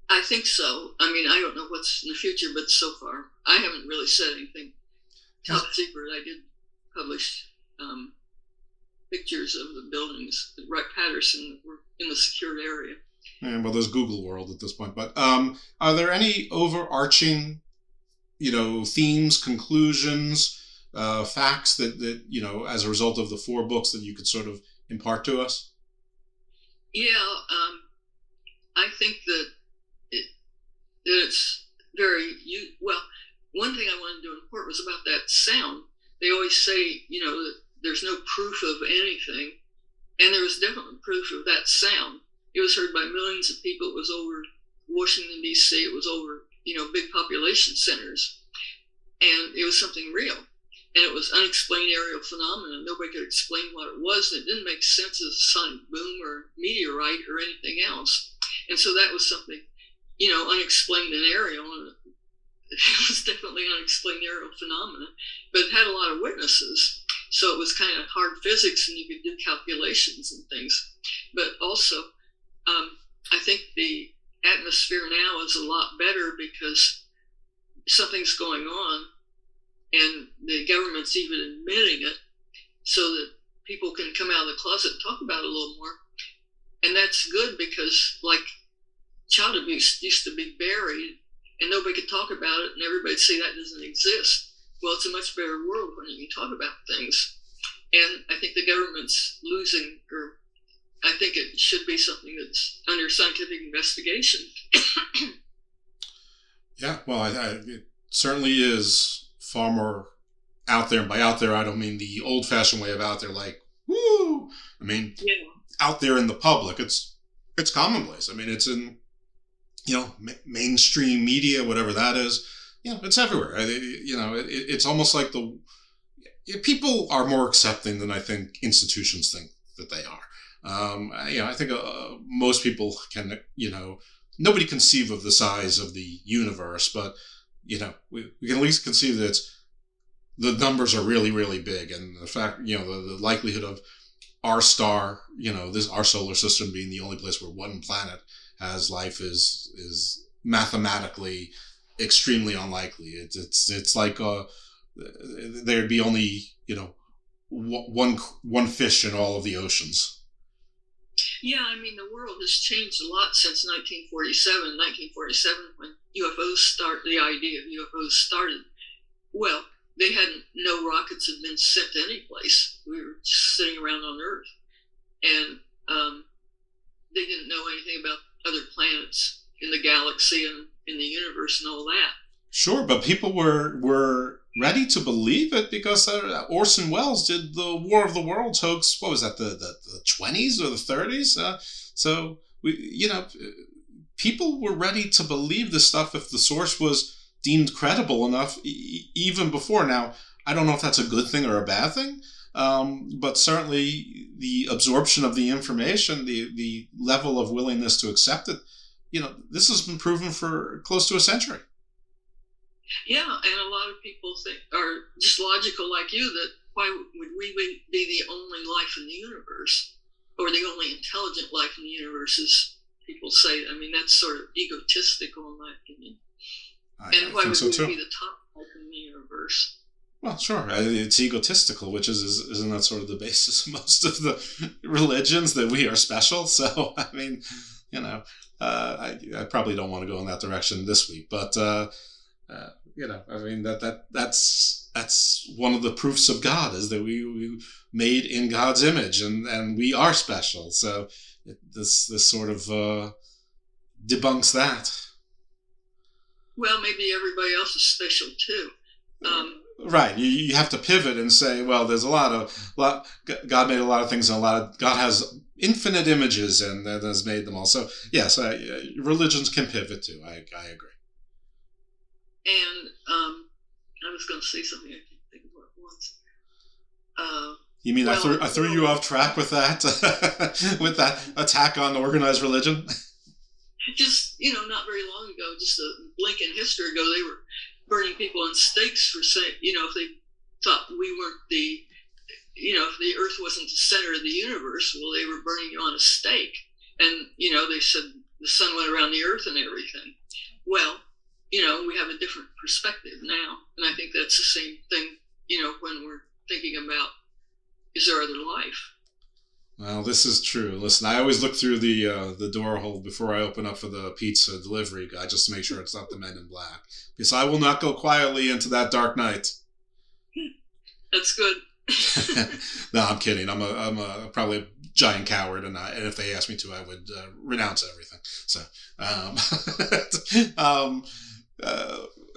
I think so. I mean, I don't know what's in the future, but so far I haven't really said anything top secret. I did publish pictures of the buildings at Wright-Patterson that were in the secured area. And well, there's Google World at this point. But are there any overarching, themes, conclusions, facts that as a result of the 4 books that you could sort of impart to us? Yeah, I think that it's very well. One thing I wanted to import was about that sound. They always say, that there's no proof of anything, and there was definitely proof of that sound. It was heard by millions of people. It was over Washington, D.C. It was over, big population centers. And it was something real. And it was unexplained aerial phenomena. Nobody could explain what it was. And it didn't make sense as a sonic boom or meteorite or anything else. And so that was something, unexplained and aerial. And it was definitely unexplained aerial phenomena. But it had a lot of witnesses. So it was kind of hard physics, and you could do calculations and things. But also, I think the atmosphere now is a lot better because something's going on, and the government's even admitting it, so that people can come out of the closet and talk about it a little more. And that's good because, like, child abuse used to be buried, and nobody could talk about it, and everybody'd say that doesn't exist. Well, it's a much better world when you can talk about things. And I think the government's losing, or I think it should be something that's under scientific investigation. Yeah, well, it certainly is far more out there. And by out there, I don't mean the old-fashioned way of out there, like, woo! I mean, out there in the public. It's commonplace. I mean, it's in, mainstream media, whatever that is. It's everywhere. It's almost like people are more accepting than I think institutions think that they are. I think most people can, nobody conceive of the size of the universe, but, we can at least conceive that the numbers are really, really big. And the fact, the likelihood of our star, our solar system being the only place where one planet has life is mathematically extremely unlikely. It's like there'd be only one fish in all of the oceans. Yeah, I mean, the world has changed a lot since 1947. 1947, when the idea of UFOs started. Well, no rockets had been sent to any place. We were just sitting around on Earth, and they didn't know anything about other planets in the galaxy and in the universe and all that. Sure, but people were ready to believe it because Orson Welles did the War of the Worlds hoax. What was that, the 20s or the 30s? So people were ready to believe this stuff if the source was deemed credible enough, even before. Now, I don't know if that's a good thing or a bad thing, but certainly the absorption of the information, the level of willingness to accept it, this has been proven for close to a century. Yeah, and a lot of people are just logical like you, that why would we be the only life in the universe, or the only intelligent life in the universe, as people say. I mean, that's sort of egotistical in my opinion. And why would we be the top life in the universe? Well, sure. It's egotistical, which isn't that sort of the basis of most of the religions, that we are special? So, I mean, I probably don't want to go in that direction this week, but I mean that's one of the proofs of God, is that we made in God's image, and we are special. So this sort of debunks that. Well, maybe everybody else is special too. Right, you have to pivot and say, well, there's God made a lot of things, and God has infinite images and has made them all. So yes, religions can pivot too. I agree. And I was going to say something, I can't think of what it was. You mean I threw you off track with that with that attack on organized religion? Just, not very long ago, just a blink in history ago, they were burning people on stakes for saying, if they thought we weren't if the Earth wasn't the center of the universe, well, they were burning you on a stake. And, they said the sun went around the Earth and everything. Well, we have a different perspective now. And I think that's the same thing, when we're thinking about, is there other life? Well, this is true. Listen, I always look through the door hole before I open up for the pizza delivery guy, just to make sure it's not the Men in Black, because I will not go quietly into that dark night. That's good. No, I'm kidding. I'm a probably a giant coward, and if they asked me to, I would renounce everything. So,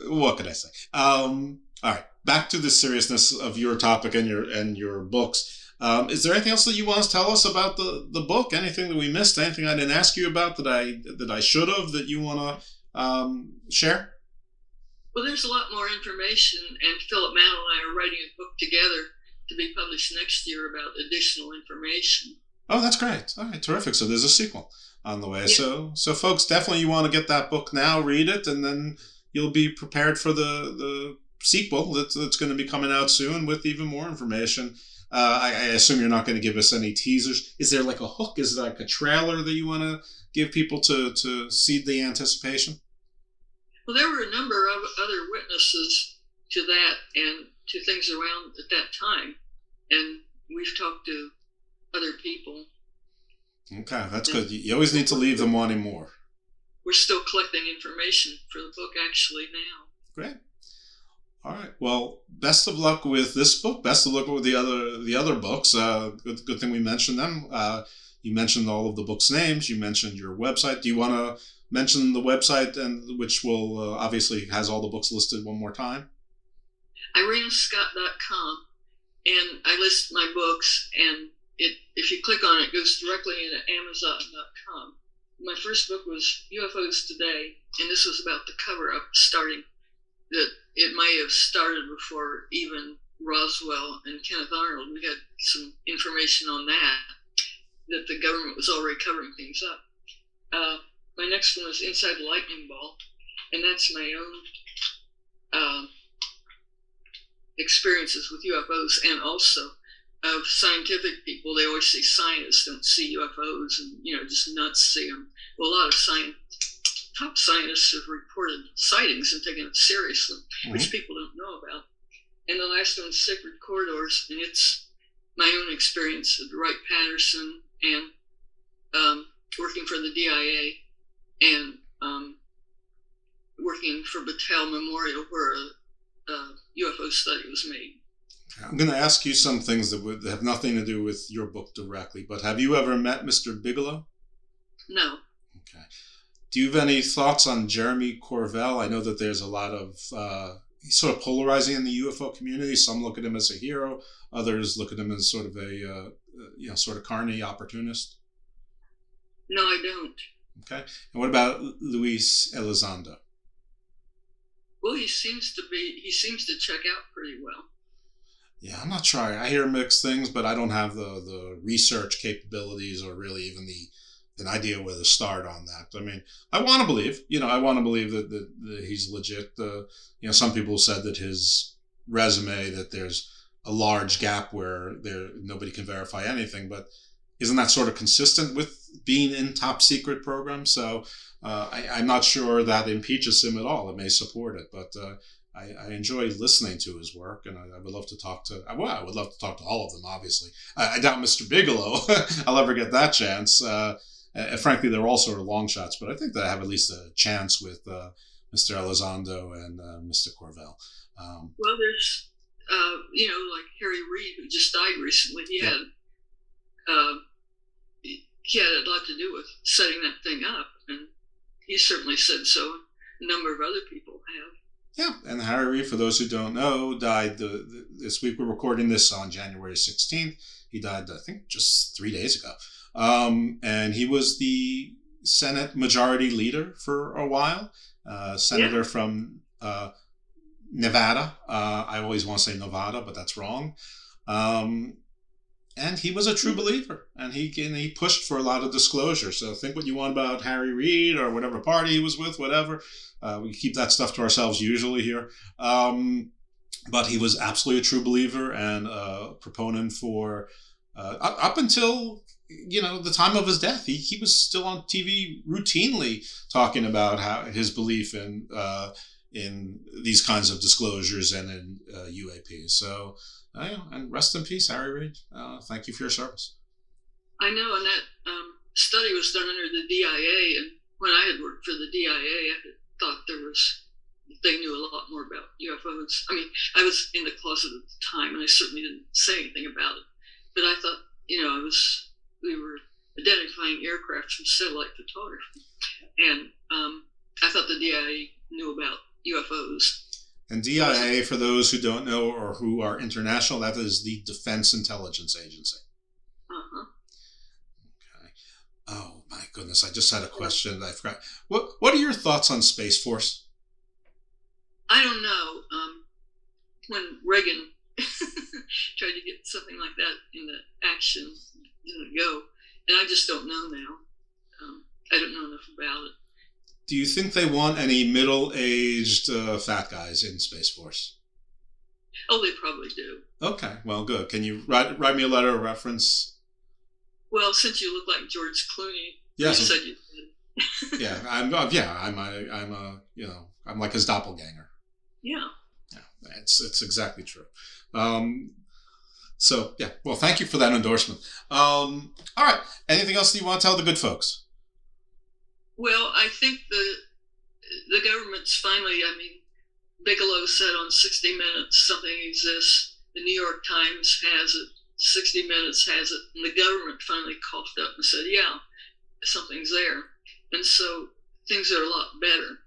what could I say? All right, back to the seriousness of your topic and your books. Is there anything else that you want to tell us about the book? Anything that we missed? Anything I didn't ask you about that I should have, that you want to share? Well, there's a lot more information, and Philip Mantle and I are writing a book together to be published next year about additional information. Oh, that's great. All right, terrific. So there's a sequel on the way. Yeah. So folks, definitely you want to get that book now, read it, and then you'll be prepared for the sequel that's going to be coming out soon with even more information. I assume you're not going to give us any teasers. Is there like a hook? Is there like a trailer that you want to give people to seed the anticipation? Well, there were a number of other witnesses to that and to things around at that time. And we've talked to other people. Okay, that's good. You always need to leave them wanting more. We're still collecting information for the book actually now. Great. All right. Well, best of luck with this book. Best of luck with the other books. Good thing we mentioned them. You mentioned all of the books' names. You mentioned your website. Do you want to mention the website, and which will obviously has all the books listed one more time? IrenaScott.com, and I list my books. And if you click on it, it goes directly into Amazon.com. My first book was UFOs Today, and this was about the cover-up starting. That it may have started before even Roswell and Kenneth Arnold. We had some information on that the government was already covering things up. My next one is Inside the Lightning Ball, and that's my own experiences with UFOs, and also of scientific people. They always say scientists don't see UFOs, and just nuts see them. Well, a lot of top scientists have reported sightings and taken it seriously, which people don't know about. And the last one is Sacred Corridors, and it's my own experience at Wright-Patterson and working for the DIA and working for Battelle Memorial, where a UFO study was made. I'm going to ask you some things that have nothing to do with your book directly, but have you ever met Mr. Bigelow? No. Okay. Do you have any thoughts on Jeremy Corbell? I know that there's a lot of he's sort of polarizing in the UFO community. Some look at him as a hero, others look at him as sort of a sort of carny opportunist. No, I don't. Okay. And what about Luis Elizondo? Well, he seems to check out pretty well. Yeah, I'm not sure. I hear mixed things, but I don't have the research capabilities or really even an idea where to start on that. I mean, I want to believe, that he's legit. Some people said that his resume, that there's a large gap where nobody can verify anything, but isn't that sort of consistent with being in top secret programs? So I'm not sure that impeaches him at all. It may support it, but I enjoy listening to his work, and I would love to talk to. Well, I would love to talk to all of them. Obviously, I doubt Mr. Bigelow I'll ever get that chance. Frankly, they're all sort of long shots, but I think that I have at least a chance with Mr. Elizondo and Mr. Corvell. Well, there's like Harry Reid, who just died recently. He had a lot to do with setting that thing up, and he certainly said so. A number of other people have. Yeah, and Harry Reid, for those who don't know, died this week. We're recording this on January 16th. He died, I think, just 3 days ago. And he was the Senate Majority Leader for a while, senator from Nevada. I always want to say Nevada, but that's wrong. And he was a true believer, and he pushed for a lot of disclosure. So think what you want about Harry Reid or whatever party he was with, whatever. We keep that stuff to ourselves usually here. But he was absolutely a true believer and a proponent for, up until, the time of his death. He was still on TV routinely talking about how his belief in these kinds of disclosures and in UAP. So, and rest in peace, Harry Reid. Thank you for your service. I know, and that study was done under the DIA, and when I had worked for the DIA, I had thought they knew a lot more about UFOs. I mean, I was in the closet at the time, and I certainly didn't say anything about it. But I thought, we were identifying aircraft from satellite photography, and I thought the DIA knew about UFOs. And DIA, for those who don't know or who are international, that is the Defense Intelligence Agency. Uh-huh. Okay. Oh, my goodness. I just had a question that I forgot. What are your thoughts on Space Force? I don't know. When Reagan tried to get something like that into action, it didn't go. And I just don't know now. I don't know enough about it. Do you think they want any middle-aged fat guys in Space Force? Oh, they probably do. Okay, well, good. Can you write me a letter of reference? Well, since you look like George Clooney, yes, you said you did. Yeah, I'm like his doppelganger. Yeah. Yeah, it's exactly true. So yeah, well, thank you for that endorsement. All right, anything else that you want to tell the good folks? Well, I think the government's finally, Bigelow said on 60 Minutes something exists. The New York Times has it. 60 Minutes has it. And the government finally coughed up and said, yeah, something's there. And so things are a lot better.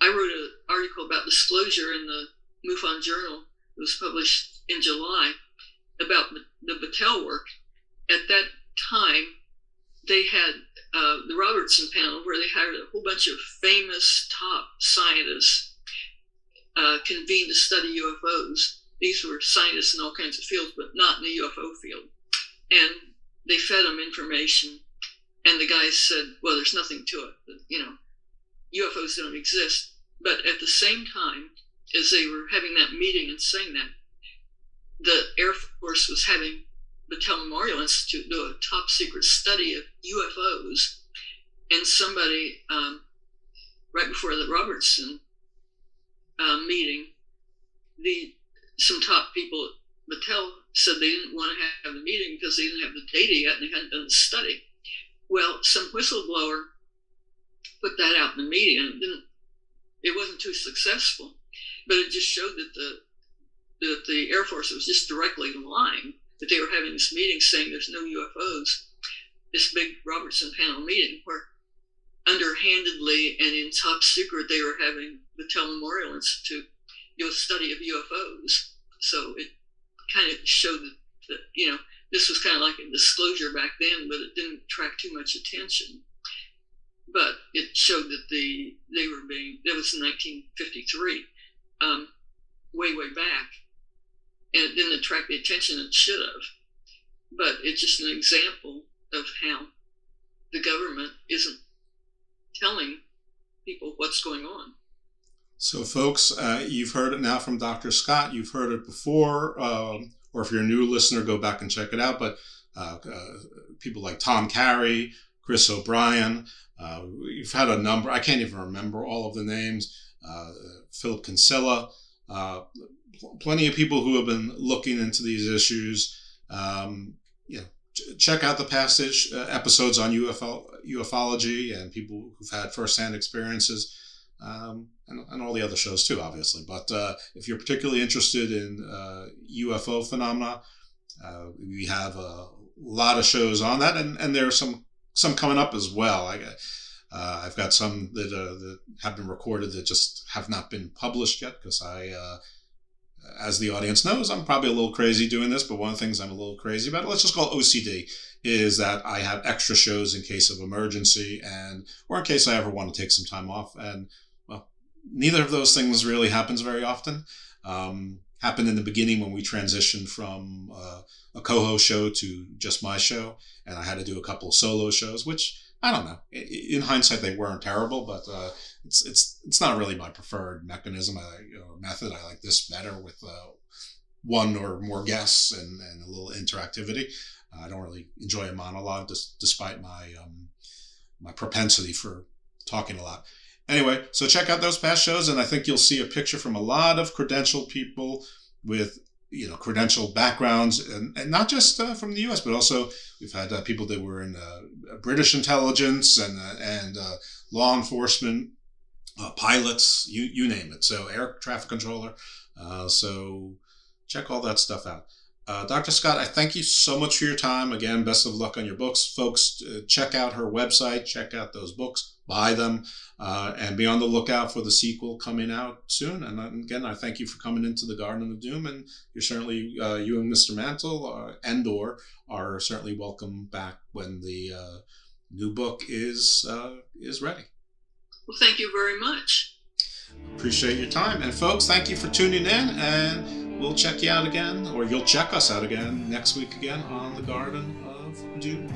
I wrote an article about disclosure in the MUFON Journal. It was published in July about the Battelle work. At that time, they had the Robertson panel, where they hired a whole bunch of famous top scientists convened to study UFOs. These were scientists in all kinds of fields, but not in the UFO field. And they fed them information, and the guys said, well, there's nothing to it. UFOs don't exist. But at the same time, as they were having that meeting and saying that, the Air Force was having Battelle Memorial Institute do a top secret study of UFOs, and somebody right before the Robertson meeting, some top people at Battelle said they didn't want to have the meeting because they didn't have the data yet and they hadn't done the study. Well, some whistleblower put that out in the media, and it wasn't too successful, but it just showed that the Air Force was just directly lying. That they were having this meeting saying there's no UFOs, this big Robertson panel meeting, where underhandedly and in top secret they were having the Battelle Memorial Institute do a study of UFOs. So it kind of showed that this was kind of like a disclosure back then, but it didn't attract too much attention. But it showed that that was in 1953, way back. And it didn't attract the attention it should have. But it's just an example of how the government isn't telling people what's going on. So, folks, you've heard it now from Dr. Scott. You've heard it before, or if you're a new listener, go back and check it out. But people like Tom Carey, Chris O'Brien, you've had a number. I can't even remember all of the names. Philip Kinsella, plenty of people who have been looking into these issues. Check out the past episodes on ufology and people who've had firsthand experiences, and all the other shows too, obviously. But if you're particularly interested in UFO phenomena, we have a lot of shows on that, and there are some coming up as well. I've got some that have been recorded that just have not been published yet, because as the audience knows, I'm probably a little crazy doing this, but one of the things I'm a little crazy about, let's just call it OCD, is that I have extra shows in case of emergency or in case I ever want to take some time off. And, well, neither of those things really happens very often. Happened in the beginning when we transitioned from a co-host show to just my show, and I had to do a couple of solo shows, which, I don't know. In hindsight, they weren't terrible, but it's not really my preferred mechanism or method. I like this better with one or more guests and a little interactivity. I don't really enjoy a monologue, despite my my propensity for talking a lot. Anyway, so check out those past shows, and I think you'll see a picture from a lot of credentialed people with credentialed backgrounds, and not just from the U.S., but also we've had people that were in British intelligence and law enforcement, pilots, you name it. So air traffic controller. So check all that stuff out. Dr. Scott, I thank you so much for your time. Again, best of luck on your books. Folks, check out her website, check out those books, buy them, and be on the lookout for the sequel coming out soon. And again, I thank you for coming into the Garden of Doom, and you're certainly, you and Mr. Mantle and/or are certainly welcome back when the new book is ready. Well, thank you very much. Appreciate your time. And folks, thank you for tuning in, and we'll check you out again, or you'll check us out again next week again on the Garden of Doom.